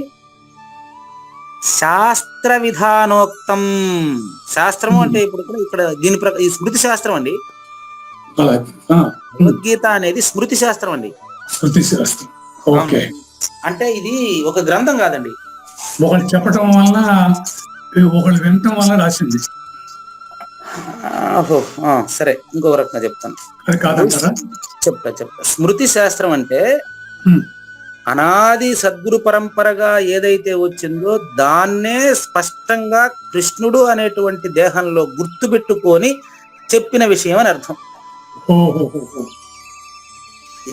Speaker 3: శాస్త్ర విధానోక్తం, శాస్త్రము అంటే ఇప్పుడు ఇక్కడ దీని ఈ స్మృతి శాస్త్రం అండి.
Speaker 2: అలాగే.
Speaker 3: భగవద్గీత అనేది స్మృతి శాస్త్రం అండి.
Speaker 2: శృతి శాస్త్రం. ఓకే.
Speaker 3: అంటే ఇది ఒక గ్రంథం కాదండి.
Speaker 2: ఒకళ్ళు చెప్పటం వల్ల, ఒకళ్ళు వినటం వల్ల రాసింది.
Speaker 3: సరే, ఇంకొక రకంగా చెప్తాను.
Speaker 2: అది కాదంటారా?
Speaker 3: చెప్తా. స్మృతి శాస్త్రం అంటే
Speaker 2: ఉమ్.
Speaker 3: అనాది సద్గురు పరంపరగా ఏదైతే వచ్చిందో దాన్నే స్పష్టంగా కృష్ణుడు అనేటువంటి దేహంలో గుర్తుపెట్టుకొని చెప్పిన విషయం అని అర్థం.
Speaker 2: ఓహో.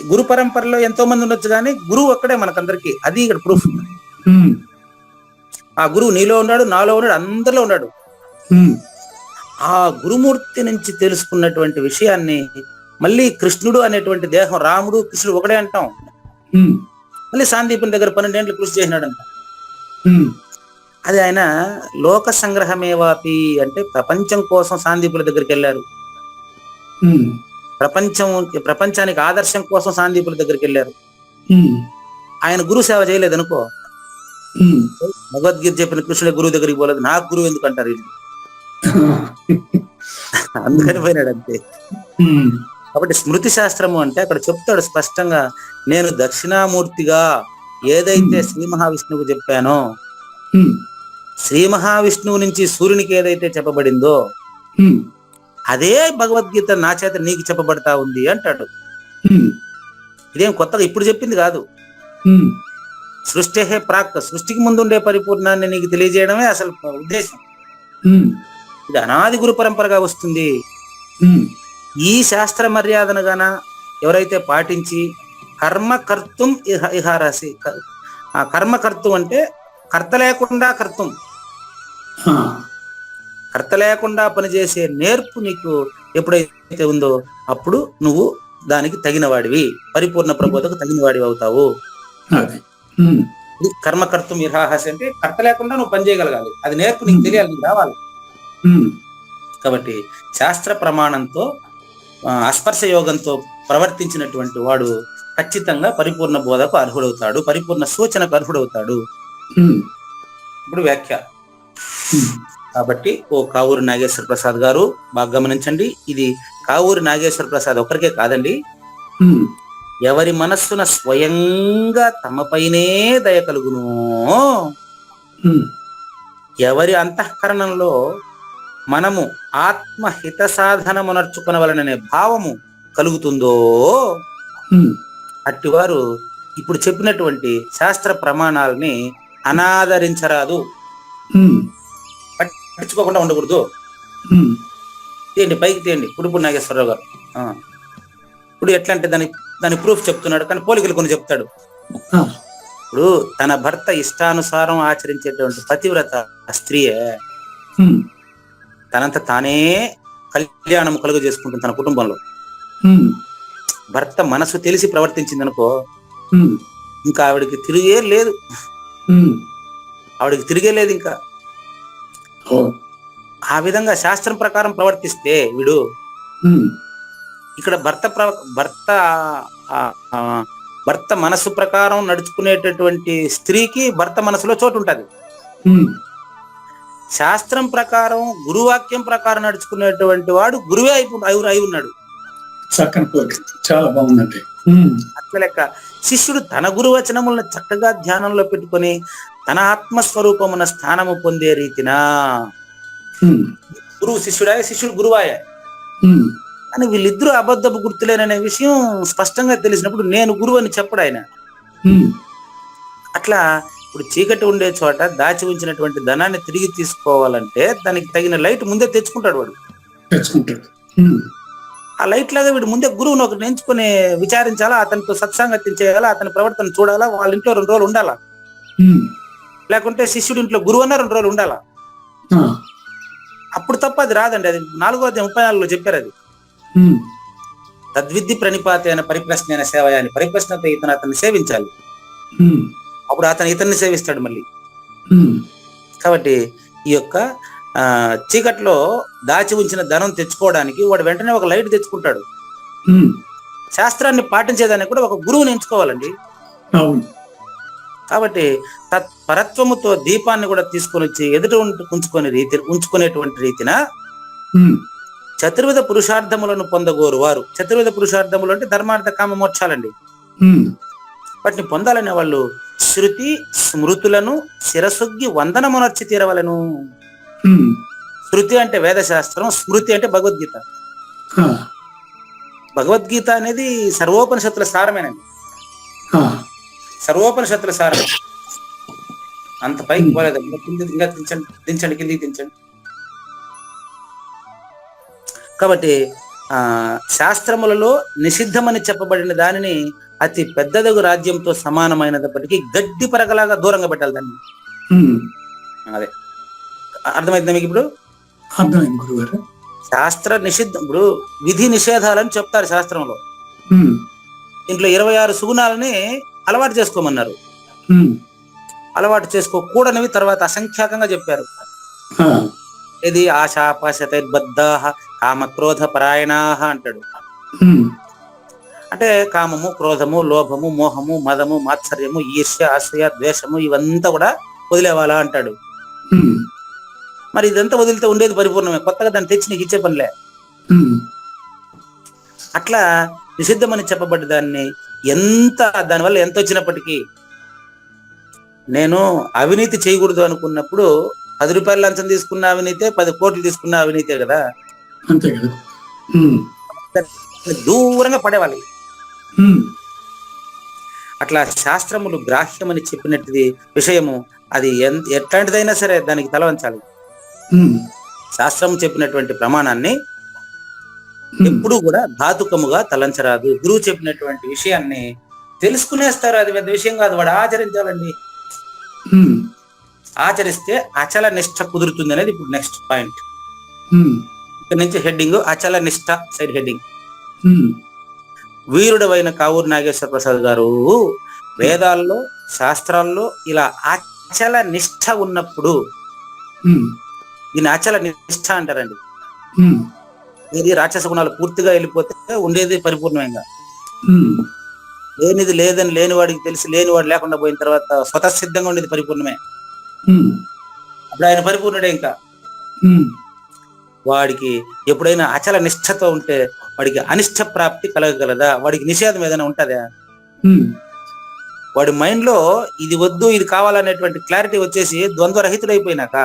Speaker 3: గురు పరంపరలో ఎంతో మంది ఉండొచ్చు కానీ గురువు ఒక్కడే మనకందరికి. అది ఇక్కడ ప్రూఫ్.
Speaker 2: ఉమ్.
Speaker 3: ఆ గురువు నీలో ఉన్నాడు, నాలో ఉన్నాడు, అందరిలో ఉన్నాడు.
Speaker 2: ఉమ్.
Speaker 3: ఆ గురుమూర్తి నుంచి తెలుసుకున్నటువంటి విషయాన్ని మళ్ళీ కృష్ణుడు అనేటువంటి దేహం, రాముడు కృష్ణుడు ఒకడే అంటాం.
Speaker 2: ఉమ్.
Speaker 3: మళ్ళీ సాందీపుని దగ్గర 12 ఏళ్ళు కృషి చేసినాడంట.
Speaker 2: ఉమ్.
Speaker 3: అది ఆయన లోక సంగ్రహమేవాపి అంటే ప్రపంచం కోసం సాందీపుల దగ్గరికి వెళ్ళారు.
Speaker 2: ఉమ్.
Speaker 3: ప్రపంచానికి ఆదర్శం కోసం సాందీపుల దగ్గరికి వెళ్ళారు.
Speaker 2: ఉమ్.
Speaker 3: ఆయన గురు సేవ చేయలేదు అనుకో.
Speaker 2: ఉమ్.
Speaker 3: భగవద్గీత చెప్పిన కృష్ణుడే గురువు దగ్గరికి పోలేదు, నాకు గురువు ఎందుకు అంటారు వీళ్ళు. అందుకని పోయినాడు అంతే.
Speaker 2: ఉమ్.
Speaker 3: కాబట్టి స్మృతి శాస్త్రము అంటే అక్కడ చెప్తాడు స్పష్టంగా, నేను దక్షిణామూర్తిగా ఏదైతే శ్రీ మహావిష్ణువుకు చెప్పానో,
Speaker 2: ఉమ్.
Speaker 3: శ్రీ మహావిష్ణువు నుంచి సూర్యునికి ఏదైతే చెప్పబడిందో
Speaker 2: ఉమ్.
Speaker 3: అదే భగవద్గీత నా చేత నీకు చెప్పబడతా ఉంది అంటాడు.
Speaker 2: ఉమ్.
Speaker 3: ఇదేం కొత్తగా ఇప్పుడు చెప్పింది కాదు.
Speaker 2: ఉమ్.
Speaker 3: సృష్టి ప్రాక్, సృష్టికి ముందు ఉండే పరిపూర్ణాన్ని నీకు తెలియజేయడమే అసలు ఉద్దేశం.
Speaker 2: ఉమ్.
Speaker 3: ఇది అనాది గురు పరంపరగా వస్తుంది. ఈ శాస్త్ర మర్యాదను గాన ఎవరైతే పాటించి కర్మకర్తం ఇహారాసి, ఆ కర్మకర్తం అంటే కర్త లేకుండా కర్తం, కర్త లేకుండా పనిచేసే నేర్పు నీకు ఎప్పుడైతే ఉందో అప్పుడు నువ్వు దానికి తగిన వాడివి, పరిపూర్ణ ప్రబోధకు తగిన వాడివి అవుతావు. ఇది కర్మకర్తం ఇహాహాసి అంటే కర్త లేకుండా నువ్వు పని చేయగలగాలి, అది నేర్పు నీకు తెలియాలి, నీకు రావాలి. కాబట్టి శాస్త్ర ప్రమాణంతో అస్పర్శ యోగంతో ప్రవర్తించినటువంటి వాడు ఖచ్చితంగా పరిపూర్ణ బోధకు అర్హుడవుతాడు, పరిపూర్ణ సూచనకు అర్హుడవుతాడు. ఇప్పుడు వ్యాఖ్య. కాబట్టి ఓ కావూరి నాగేశ్వర ప్రసాద్ గారు బాగా గమనించండి, ఇది కావూరి నాగేశ్వర ప్రసాద్ ఒక్కరికే కాదండి, ఎవరి మనస్సున స్వయంగా తమపైనే దయ కలుగును, ఎవరి అంతఃకరణంలో మనము ఆత్మహిత సాధనము నర్చుకునవలననే భావము కలుగుతుందో అట్టివారు ఇప్పుడు చెప్పినటువంటి శాస్త్ర ప్రమాణాలని అనాదరించరాదు, పట్టించుకోకుండా ఉండకూడదు. తీయండి, పైకి తీయండి కుడుపు నాగేశ్వరరావు గారు. ఇప్పుడు ఎట్లా అంటే దాని ప్రూఫ్ చెప్తున్నాడు, కానీ పోలికలు కొన్ని చెప్తాడు. ఇప్పుడు తన భర్త ఇష్టానుసారం ఆచరించేటువంటి పతివ్రత స్త్రీయే తనంత తానే కళ్యాణం కలుగు చేసుకుంటుంది తన కుటుంబంలో. భర్త మనసు తెలిసి ప్రవర్తించింది అనుకో, ఇంకా ఆవిడికి తిరిగే లేదు, ఇంకా. ఆ విధంగా శాస్త్రం ప్రకారం ప్రవర్తిస్తే వీడు ఇక్కడ భర్త మనసు ప్రకారం నడుచుకునేటటువంటి స్త్రీకి భర్త మనసులో చోటు ఉంటది. శాస్త్రం ప్రకారం గురువాక్యం ప్రకారం నడుచుకునేటువంటి వాడు గురువే అయి ఉన్నాడు.
Speaker 2: చాలా బాగుందండి.
Speaker 3: అట్ల లెక్క శిష్యుడు తన గురువచనములను చక్కగా ధ్యానంలో పెట్టుకొని తన ఆత్మస్వరూపమున స్థానము పొందే రీతిన గురువు శిష్యుడాయ, శిష్యుడు గురువాయ. కానీ వీళ్ళిద్దరూ అబద్ధపు గుర్తులేననే విషయం స్పష్టంగా తెలిసినప్పుడు నేను గురువు అని చెప్పడు ఆయన. అట్లా ఇప్పుడు చీకటి ఉండే చోట దాచి ఉంచినటువంటి ధనాన్ని తిరిగి తీసుకోవాలంటే దానికి తగిన లైట్ ముందే తెచ్చుకుంటాడు వాడు. ఆ లైట్ లాగా వీడు ముందే గురువును ఒకటి ఎంచుకొని విచారించాలా, అతనితో సత్సంగత్యం చేయాలా, అతని ప్రవర్తన చూడాలా, వాళ్ళ ఇంట్లో 2 రోజులు ఉండాలా, లేకుంటే శిష్యుడి ఇంట్లో గురువు అన్న 2 రోజులు ఉండాలా. అప్పుడు తప్ప అది రాదండి. అది 4వ అధ్యాయం 34లో చెప్పారు. అది తద్విద్ధి ప్రణిపాతి అయిన పరిప్రశ్న అయిన సేవ అని, పరిప్రశ్నతో ఇతను అతన్ని సేవించాలి, అప్పుడు అతను ఇతన్ని సేవిస్తాడు మళ్ళీ. కాబట్టి ఈ యొక్క చీకట్లో దాచి ఉంచిన ధనం తెచ్చుకోవడానికి వాడు వెంటనే ఒక లైట్ తెచ్చుకుంటాడు. శాస్త్రాన్ని పాటించేదానికి కూడా ఒక గురువుని ఎంచుకోవాలండి. కాబట్టి తత్పరత్వముతో దీపాన్ని కూడా తీసుకొని వచ్చి ఎదుట ఉంచుకునేటువంటి రీతిన చతుర్విధ పురుషార్థములను పొందగోరు వారు. చతుర్విధ పురుషార్థములు అంటే ధర్మార్థ కామ మోక్షాలండి. వాటిని పొందాలనే వాళ్ళు శృతి స్మృతులను శిరసొగ్గి వందనమునర్చి తీరవలను. శృతి అంటే వేదశాస్త్రం, స్మృతి అంటే భగవద్గీత. భగవద్గీత అనేది సర్వోపనిషత్తుల సారమేనండి, సర్వోపనిషత్తుల సారం. అంత పైకి పోలేదు, ఇంకా దించండి, కిందికి దించండి. కాబట్టి శాస్త్రములలో నిషిద్ధమని చెప్పబడిన దానిని అతి పెద్దదగు రాజ్యంతో సమానమైనప్పటికీ గడ్డి పరగలాగా దూరంగా పెట్టాలి దాన్ని. అదే అర్థమైంది మీకు ఇప్పుడు?
Speaker 2: అర్థమైంది గురుగారు.
Speaker 3: శాస్త్ర నిషిద్ధం, ఇప్పుడు విధి నిషేధాలని చెప్తారు శాస్త్రంలో. ఇంట్లో 26 సుగుణాలని అలవాటు చేసుకోమన్నారు. అలవాటు చేసుకోకూడనివి తర్వాత అసంఖ్యాకంగా చెప్పారు. ఇది ఆశాపాశతైర్బద్ధాః కామక్రోధ పరాయణాః అంటాడు. అంటే కామము, క్రోధము, లోభము, మోహము, మదము, మాత్సర్యము, ఈర్ష్య, అసూయ, ద్వేషము ఇవంతా కూడా వదిలేవాలా అంటాడు. మరి ఇదంతా వదిలితే ఉండేది పరిపూర్ణమే, కొత్తగా దాన్ని తెచ్చి నీకు ఇచ్చే పనిలే. అట్లా నిషిద్ధమని చెప్పబడ్డ దాన్ని దానివల్ల ఎంత వచ్చినప్పటికీ, నేను అవినీతి చేయకూడదు అనుకున్నప్పుడు 10 రూపాయల లంచం తీసుకున్న అవినీతే, 10 కోట్లు తీసుకున్న అవినీతే కదా.
Speaker 2: అంతే కదా.
Speaker 3: దూరంగా పడేవాళ్ళు. అట్లా శాస్త్రములు గ్రాహ్యమని చెప్పినట్టుది విషయము అది ఎట్లాంటిదైనా సరే దానికి తల వంచాలి. శాస్త్రం చెప్పినటువంటి ప్రమాణాన్ని ఎప్పుడూ కూడా ఘాతుకముగా తలంచరాదు. గురువు చెప్పినటువంటి విషయాన్ని తెలుసుకునేస్తారు, అది పెద్ద విషయం కాదు, వాడు ఆచరించాలండి. ఆచరిస్తే అచల నిష్ఠ కుదురుతుంది అనేది ఇప్పుడు నెక్స్ట్ పాయింట్. ఇక్కడ నుంచి హెడ్డింగ్ అచల నిష్ఠ, సైడ్ హెడ్డింగ్. వీరుడవైన కావూరు నాగేశ్వర ప్రసాద్ గారు వేదాల్లో శాస్త్రాల్లో ఇలా అచల నిష్ఠ ఉన్నప్పుడు దీన్ని అచల నిష్ఠ అంటారండి. ఇది రాక్షస గుణాలు పూర్తిగా వెళ్ళిపోతే ఉండేది పరిపూర్ణంగా. లేనిది లేదని లేనివాడికి తెలిసి లేనివాడు లేకుండా పోయిన తర్వాత స్వతసిద్ధంగా ఉండేది పరిపూర్ణమే. అప్పుడు ఆయన పరిపూర్ణుడే. ఇంకా వాడికి ఎప్పుడైనా అచల నిష్ఠతో ఉంటే వాడికి అనిష్ట ప్రాప్తి కలగగలదా? వాడికి నిషేధం ఏదైనా ఉంటుందా? వాడి మైండ్ లో ఇది వద్దు ఇది కావాలనేటువంటి క్లారిటీ వచ్చేసి ద్వంద్వరహితుడైపోయినాక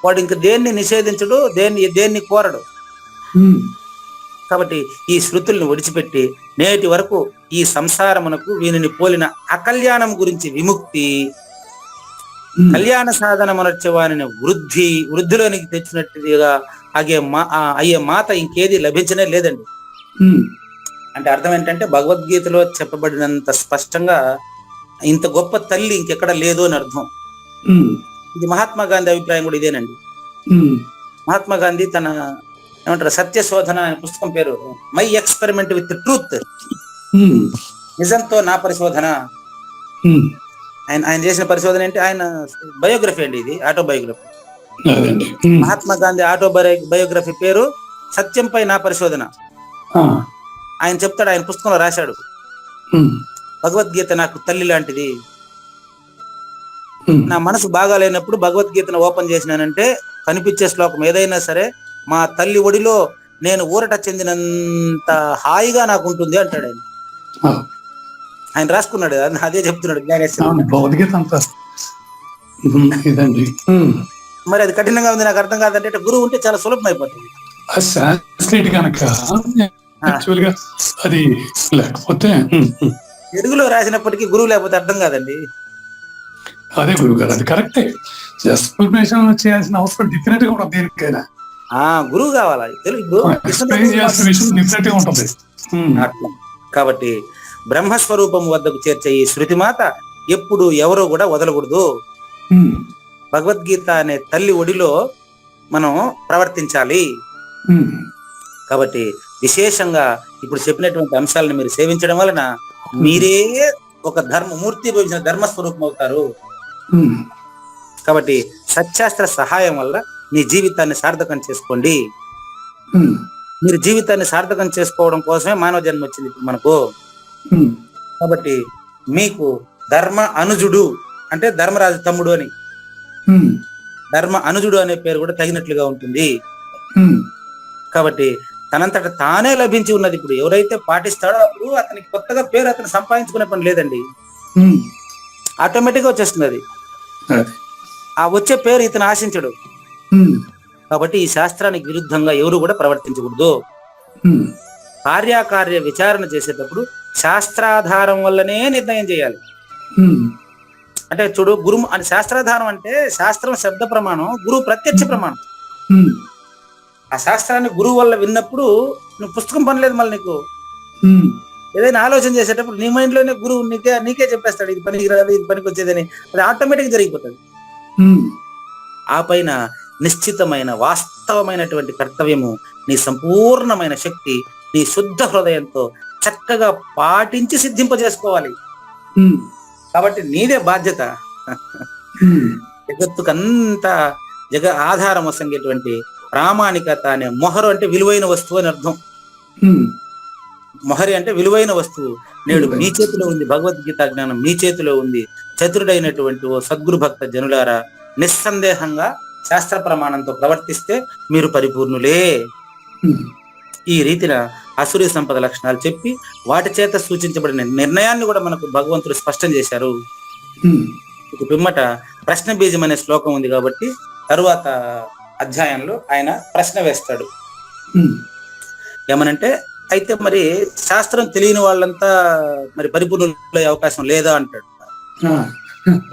Speaker 3: వాడు ఇంక దేన్ని నిషేధించడు, దేన్ని కోరడు. కాబట్టి ఈ శృతుల్ని విడిచిపెట్టి నేటి వరకు ఈ సంసారమునకు వీనిని పోలిన అకల్యాణం గురించి విముక్తి, కళ్యాణ సాధనమునొచ్చే వారిని వృద్ధిలోనికి తెచ్చినట్టుగా అయ్యే మాత ఇంకేది లభించనే లేదండి. అంటే అర్థం ఏంటంటే భగవద్గీతలో చెప్పబడినంత స్పష్టంగా ఇంత గొప్ప తల్లి ఇంకెక్కడ లేదు అని అర్థం. ఇది మహాత్మా గాంధీ అభిప్రాయం కూడా ఇదేనండి. మహాత్మా గాంధీ తన ఏమంటారు సత్యశోధన అనే పుస్తకం పేరు మై ఎక్స్పెరిమెంట్ విత్ ట్రూత్, నిజంతో నా పరిశోధన. ఆయన చేసిన పరిశోధన ఏంటి? ఆయన బయోగ్రఫీ అండి, ఇది ఆటోబయోగ్రఫీ. మహాత్మా గాంధీ ఆటోబయోగ్రఫీ పేరు సత్యంపై నా పరిశోధన. ఆయన చెప్తాడు, ఆయన పుస్తకంలో రాశాడు, భగవద్గీత నాకు తల్లి లాంటిది. నా మనసు బాగాలేనప్పుడు భగవద్గీతను ఓపెన్ చేసినానంటే కనిపించే శ్లోకం ఏదైనా సరే మా తల్లి ఒడిలో నేను ఊరట చెందినంత హాయిగా నాకు ఉంటుంది అంటాడు ఆయన. ఆయన రాసుకున్నాడు, అదే చెప్తున్నాడు మరి అది కఠినంగా ఉంది, నాకు అర్థం కాదంటే గురువు ఉంటే చాలా సులభం అయిపోతుంది.
Speaker 2: అది లేకపోతే
Speaker 3: తెలుగులో రాసినప్పటికీ గురువు లేకపోతే అర్థం కాదండి.
Speaker 2: అదే గురువు గారు, అది కరెక్టే. ఎక్స్ప్లెనేషన్ చేయాల్సిన అవసరం డిఫరెంట్ గా ఉంటుంది దేనికైనా.
Speaker 3: గురువు కావాలా తెలుగు
Speaker 2: ఉంటుంది.
Speaker 3: కాబట్టి బ్రహ్మస్వరూపం వద్దకు చేర్చే ఈ శృతిమాత ఎప్పుడు ఎవరో కూడా వదలకూడదు. భగవద్గీత అనే తల్లి ఒడిలో మనం ప్రవర్తించాలి. కాబట్టి విశేషంగా ఇప్పుడు చెప్పినటువంటి అంశాలను మీరు సేవించడం వలన మీరే ఒక మూర్తి భవించిన ధర్మస్వరూపం అవుతారు. కాబట్టి సత్శాస్త్ర సహాయం వల్ల మీ జీవితాన్ని సార్థకం చేసుకోండి. మీరు జీవితాన్ని సార్థకం చేసుకోవడం కోసమే మానవ జన్మ వచ్చింది ఇప్పుడు మనకు. కాబట్టి మీకు ధర్మ అనుజుడు అంటే ధర్మరాజు తమ్ముడు అని, ధర్మ అనుజుడు అనే పేరు కూడా తగినట్లుగా ఉంటుంది. కాబట్టి తనంతట తానే లభించి ఉన్నది. ఇప్పుడు ఎవరైతే పాటిస్తాడో అప్పుడు అతనికి కొత్తగా పేరు అతను సంపాదించుకునే పని లేదండి, ఆటోమేటిక్ గా వచ్చేస్తుంది అది. ఆ వచ్చే పేరు ఇతను ఆశించడు. కాబట్టి ఈ శాస్త్రానికి విరుద్ధంగా ఎవరు కూడా ప్రవర్తించకూడదు. కార్యకార్య విచారణ చేసేటప్పుడు శాస్త్రాధారం వల్లనే నిర్ణయం చేయాలి. అంటే చూడు, గురు అని శాస్త్రాధారం అంటే శాస్త్రం శబ్ద ప్రమాణం, గురువు ప్రత్యక్ష ప్రమాణం. ఆ శాస్త్రాన్ని గురువు వల్ల విన్నప్పుడు నువ్వు పుస్తకం పనిలేదు, మళ్ళీ నీకు ఏదైనా ఆలోచన చేసేటప్పుడు నీ మైండ్ లోనే గురువు నీకే చెప్పేస్తాడు, ఇది పనికి రాదు, ఇది పనికి వచ్చేదని. అది ఆటోమేటిక్ జరిగిపోతుంది. ఆ పైన నిశ్చితమైన వాస్తవమైనటువంటి కర్తవ్యము, నీ సంపూర్ణమైన శక్తి, నీ శుద్ధ హృదయంతో చక్కగా పాటించి సిద్ధింపజేసుకోవాలి. కాబట్టి నీదే బాధ్యత. జగత్తుకంతా ఆధారం వసంగేటువంటి ప్రామాణికత అనే మొహరు అంటే విలువైన వస్తువు అని అర్థం. మొహరి అంటే విలువైన వస్తువు. నేడు మీ చేతిలో ఉంది, భగవద్గీత జ్ఞానం మీ చేతిలో ఉంది. చతురుడైనటువంటి ఓ సద్గురు భక్త జనులారా, నిస్సందేహంగా శాస్త్ర ప్రమాణంతో ప్రవర్తిస్తే మీరు పరిపూర్ణులే. ఈ రీతిన అసురీ సంపద లక్షణాలు చెప్పి వాటి చేత సూచించబడిన నిర్ణయాన్ని కూడా మనకు భగవంతుడు స్పష్టం చేశారు. ఇక పిమ్మట ప్రశ్న బీజం అనే శ్లోకం ఉంది కాబట్టి తరువాత అధ్యాయంలో ఆయన ప్రశ్న వేస్తాడు. ఏమనంటే, అయితే మరి శాస్త్రం తెలియని వాళ్ళంతా మరి పరిపూర్ణులయ్యే అవకాశం లేదా అంటాడు.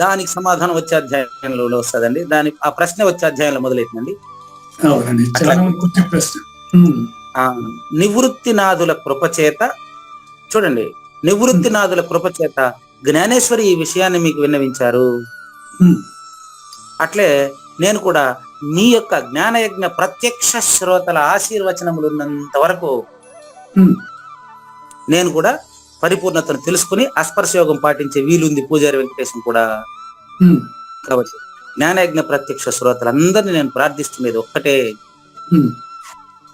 Speaker 3: దానికి సమాధానం వచ్చే అధ్యాయంలో వస్తుందండి. ఆ ప్రశ్న వచ్చే అధ్యాయంలో మొదలైతుందండి.
Speaker 2: అవునండి, చాలా మంచి ప్రశ్న.
Speaker 3: నివృత్తినాథుల కృపచేత, చూడండి, నివృత్తినాథుల కృపచేత జ్ఞానేశ్వరి ఈ విషయాన్ని మీకు విన్నవించారు. అట్లే నేను కూడా మీ యొక్క జ్ఞానయజ్ఞ ప్రత్యక్ష శ్రోతల ఆశీర్వచనములు ఉన్నంత వరకు నేను కూడా పరిపూర్ణతను తెలుసుకుని అస్పర్శయోగం పాటించే వీలుంది పూజారి వెంకటేశం కూడా. కాబట్టి జ్ఞానయజ్ఞ ప్రత్యక్ష శ్రోతలందరినీ నేను ప్రార్థిస్తున్నది ఒక్కటే,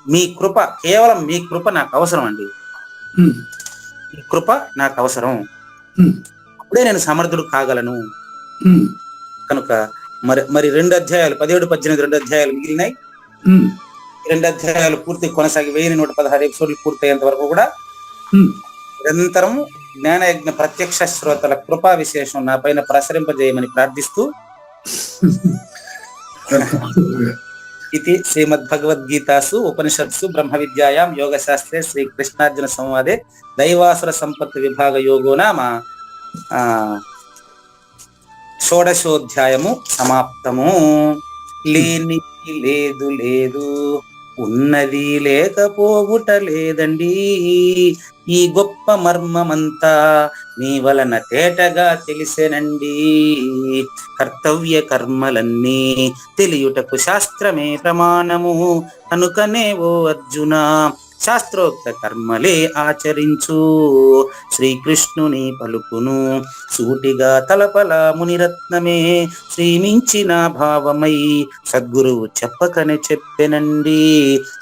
Speaker 3: మీ కృప, కేవలం మీ కృప నాకు అవసరం అండి. ఈ కృప నాకు అవసరం, అప్పుడే నేను సమర్థుడు కాగలను. కనుక మరి 2 అధ్యాయాలు 17, 18 2 అధ్యాయాలు మిగిలినాయి. 2 అధ్యాయాలు పూర్తి కొనసాగి 1116 ఎపిసోడ్లు పూర్తయ్యేంత వరకు కూడా నిరంతరం జ్ఞానయజ్ఞ ప్రత్యక్ష శ్రోతల కృపా విశేషం నా పైన ప్రసరింపజేయమని ప్రార్థిస్తూ ఇది శ్రీమద్భగవద్గీతాసు ఉపనిషత్సు బ్రహ్మ విద్యాయాం యోగశాస్త్రే శ్రీ కృష్ణార్జున సంవాదే దైవాసుర సంపత్తి విభాగ యోగో నామ షోడశోధ్యాయము సమాప్తము. లేని లేదు లేదు, ఉన్నది లేకపోవుట లేదండి, ఈ గొప్ప మర్మమంతా నీ వలన తేటగా తెలిసెనండి. కర్తవ్య కర్మలన్నీ తెలియుటకు శాస్త్రమే ప్రమాణము, కనుకనే ఓ అర్జున శాస్త్రోక్త కర్మలే ఆచరించు. శ్రీకృష్ణుని పలుకును సూటిగా తలపల మునిరత్నమే, శ్రీమించిన భావమై సద్గురువు చెప్పకనే చెప్పెనండి.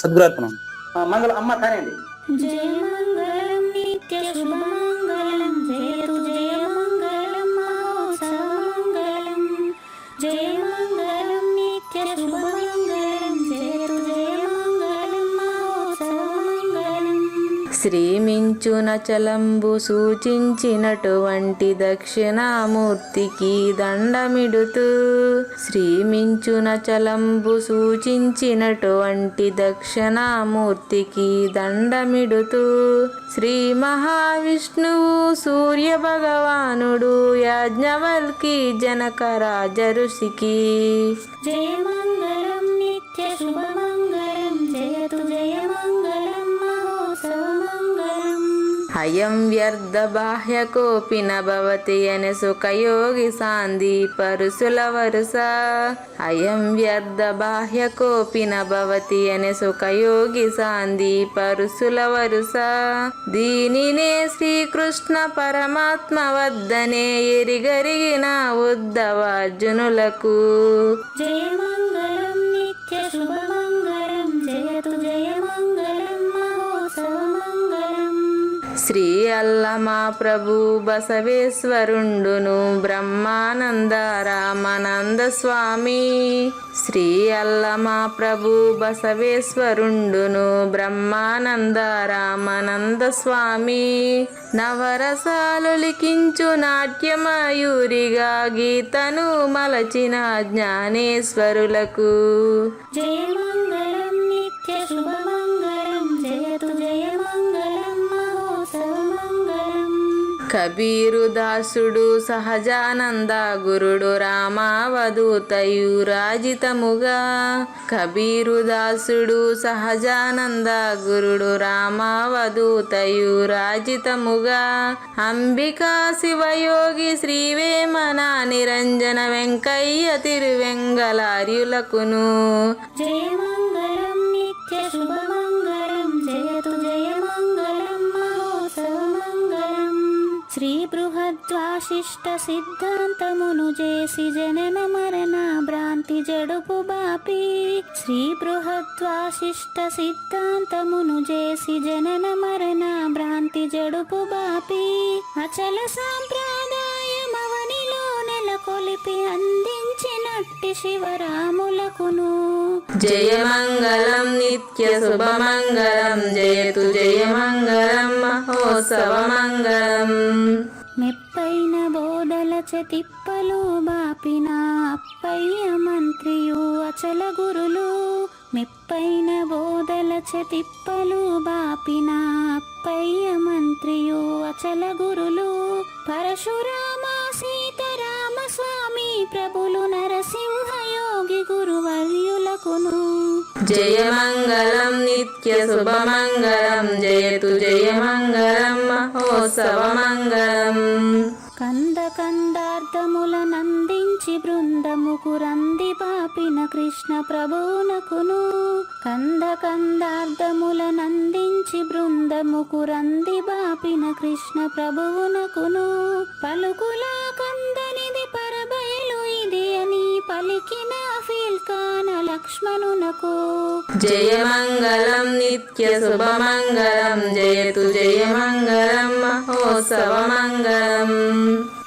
Speaker 3: సద్గురాత్మం మంగళం అమ్మ కానండి.
Speaker 6: జయ మంగళం నిత్య శుభమంగళం, జయతు జయ మంగళం మహోత్సవమంగళం. జయ మంగళం నిత్య శుభమంగళం, జయతు జయ మంగళం మహోత్సవమంగళం.
Speaker 5: శ్రీమించున చలంబు సూచించినటువంటి దక్షిణామూర్తికి దండమిడుతూ, శ్రీమించున చలంబు సూచించినటువంటి దక్షిణామూర్తికి దండమిడుతూ, శ్రీ మహావిష్ణువు సూర్య భగవానుడు యాజ్ఞవల్కి జనక రాజ ఋషికి.
Speaker 6: జయ మంగళం నిత్య శుభమంగళం, జయతు జయ మంగళం మహోత్సవమంగళం.
Speaker 5: అయం వ్యర్థ బాహ్య కోపి నభవతి అనే సుఖయోగి సాంది పరుసుల వరుస. అయం వ్యర్థ బాహ్య కోపి నభవతి అనే సుఖయోగి సాంది పరుసుల వరుస. దీనినే శ్రీకృష్ణ పరమాత్మ వద్దనే ఎరిగరిగిన ఉద్ధవార్జునులకు.
Speaker 6: జయ మంగళం నిత్య శుభమంగళం, జయతు జయ మంగళం మహోత్సవమంగళం.
Speaker 5: శ్రీ అల్లమా ప్రభు బసవేశ్వరుండును బ్రహ్మానంద రామానంద స్వామి. శ్రీ అల్లమా ప్రభు బసవేశ్వరుండును బ్రహ్మానంద రామానంద స్వామి. నవరసాలు లిఖించు నాట్యమయూరిగా గీతను మలచిన జ్ఞానేశ్వరులకు.
Speaker 6: జయ మంగళం నిత్య శుభమంగళం, జయతు జయ మంగళం మహోత్సవమంగళం.
Speaker 5: కబీరు దాసుడు సహజానంద గురుడు రామావధూతయురాజితముగా. కబీరు దాసుడు సహజానంద గురుడు రామావధూతయురాజితముగా. అంబికా శివయోగి శ్రీవేమన నిరంజన వెంకయ్య తిరువెంగళార్యులకును.
Speaker 6: జయ మంగళం నిత్య శుభమంగళం, జయతు జయ మంగళం మహోత్సవమంగళం. శ్రీ బృహద్వాశిష్ట సిద్ధాంతమును చేసి జనన మరణ భ్రాంతి జడుపు బాపి. శ్రీ బృహద్వాశిష్ట సిద్ధాంతమును చేసి జనన మరణ భ్రాంతి జడుపు బాపి. అచల సాంప్రదాయమవనిలో నెలకొలిపి అందించినట్టి శివరాములకును.
Speaker 5: జయ మంగళం నిత్య శుభమంగళం, జయతు జయ మంగళం మహోత్సవమంగళం.
Speaker 6: మెప్పైన బోధల తిప్పలు బాపిన అప్పయ్య మంత్రియు అచల గురులు. మెప్పైన బోధల తిప్పలు బాపిన అప్పయ్య మంత్రియు అచల గురులు. పరశురామ సీతారామ ప్రభులు నరసింహయోగి గురువర్యులకును
Speaker 5: జయమంగళం నిత్య శుభమంగళం జయతు జయమంగళం మహోత్సవమంగళం.
Speaker 6: కందార్థముల నందించి బృందముకు రంది పాపిన కృష్ణ ప్రభువునకును కందార్థముల నందించి బృందముకు రంది బాపిన కృష్ణ ప్రభువునకును పలుకులా కందనిది పరబయలు ఇది అని పలికిన ఫీల్కాన లక్ష్మణునకు
Speaker 5: జయమంగళం నిత్య శుభమంగళం జయతు జయమంగళం మహోత్సవమంగళం.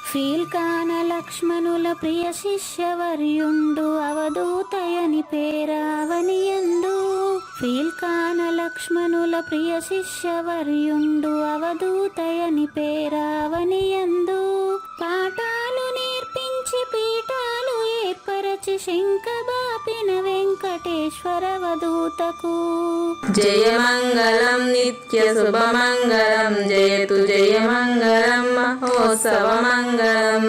Speaker 6: ఫీల్కాన లక్ష్మణుల ప్రియ శిష్యవర్యుండు అవధూతయని పేరావనియందు ఫీల్కాన లక్ష్మణుల ప్రియ శిష్యవర్యుండు అవధూతయని పేరావనియందు పాఠాలు నేర్పించి పీఠాలు ఏర్పరచి శంఖబాపిన వెంకటేశ్వర అవధూతకు
Speaker 5: జయమంగళం నిత్య శుభమంగళం జయతు జయమంగళం మహోత్సవమంగళం.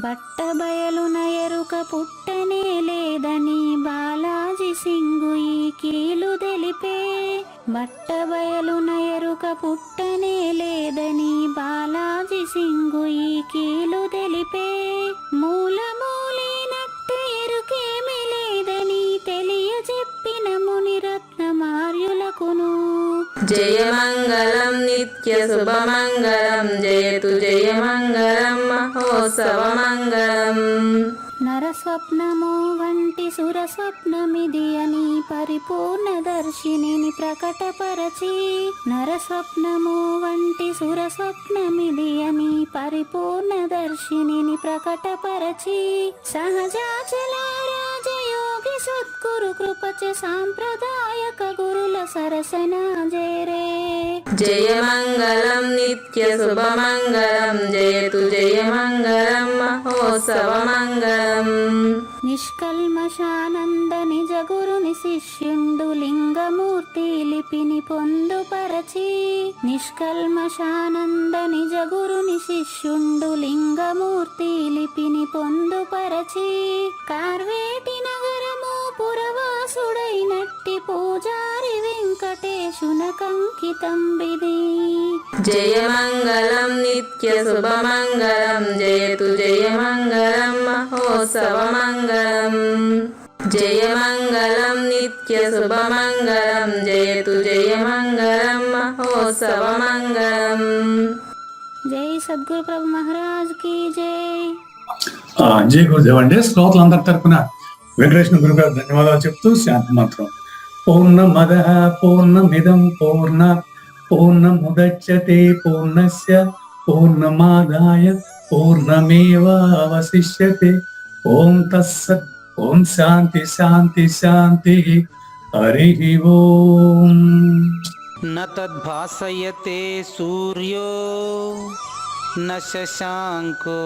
Speaker 6: బట్టబయలున ఎరుక పుట్టనే లేదని బాలాజీ సింగు ఈ కీలు తెలిపే బట్టబయలున ఎరుక పుట్టనే లేదని బాలాజీ సింగు ఈ కీలు తెలిపే మూలమూలినట్టు ఎరుకేమి లేదని తెలియజెప్పిన మునిరత్నమార్యులకును
Speaker 5: జయమంగళం నిత్య శుభమంగళం జయతు జయమంగళం మహోత్సవమంగళం.
Speaker 6: నరస్వప్నము వంటి సురస్వప్నమిది అని పరిపూర్ణ దర్శినిని ప్రకటపరచి నరస్వప్నము వంటి సురస్వప్నమిది అని పరిపూర్ణ దర్శినిని ప్రకటపరచి సహజాచల రాజయోగి సద్గురు కృపచ సాంప్రదాయక గురుల సరసన జేరే
Speaker 5: జయమంగళం నిత్య శుభమంగళం జయతు జయమంగళం మహోత్సవమంగళం.
Speaker 6: నిష్కల్మషానంద నిజ గురుని శిష్యుండు లింగమూర్తి లిపిని పొందుపరచి నిష్కల్మషానంద నిజ గురుని శిష్యుండు లింగమూర్తి లిపిని పొందుపరచి కార్వేటి నగరము పురవాసుడైనట్టి పూజారి వెంకటేశునకంకితం విధి
Speaker 5: జయమంగళం నిత్య శుభమంగళం జయతు జయమంగళం మహోత్సవమంగళం. జయమంగళం నిత్య శుభమంగళం జయతు జయమంగళం మహోత్సవమంగళం.
Speaker 6: జై సద్గురు ప్రభు మహారాజ్ కి జై.
Speaker 2: జై గురుదేవ్ అండి. శ్రోతలందరి తరపున వెంకటేశ్వర గురు గారు ధన్యవాదాలు చెప్తూ శాంతి మంత్రం. పూర్ణమద పూర్ణమిదం పూర్ణాత్ పూర్ణముదచ్యతే పూర్ణస్య పూర్ణమాదాయ పూర్ణమేవావశిష్యతే. ఓం తత్సత్. ఓం శాంతి శాంతి శాంతి. హరి ఓం.
Speaker 4: న తద్భాసయతే సూర్యో న శశాంకో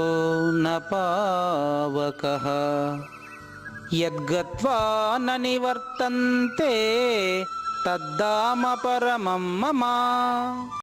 Speaker 4: న పావకః యద్గత్వా న నివర్తంతే తద్ధామ పరమం మమ.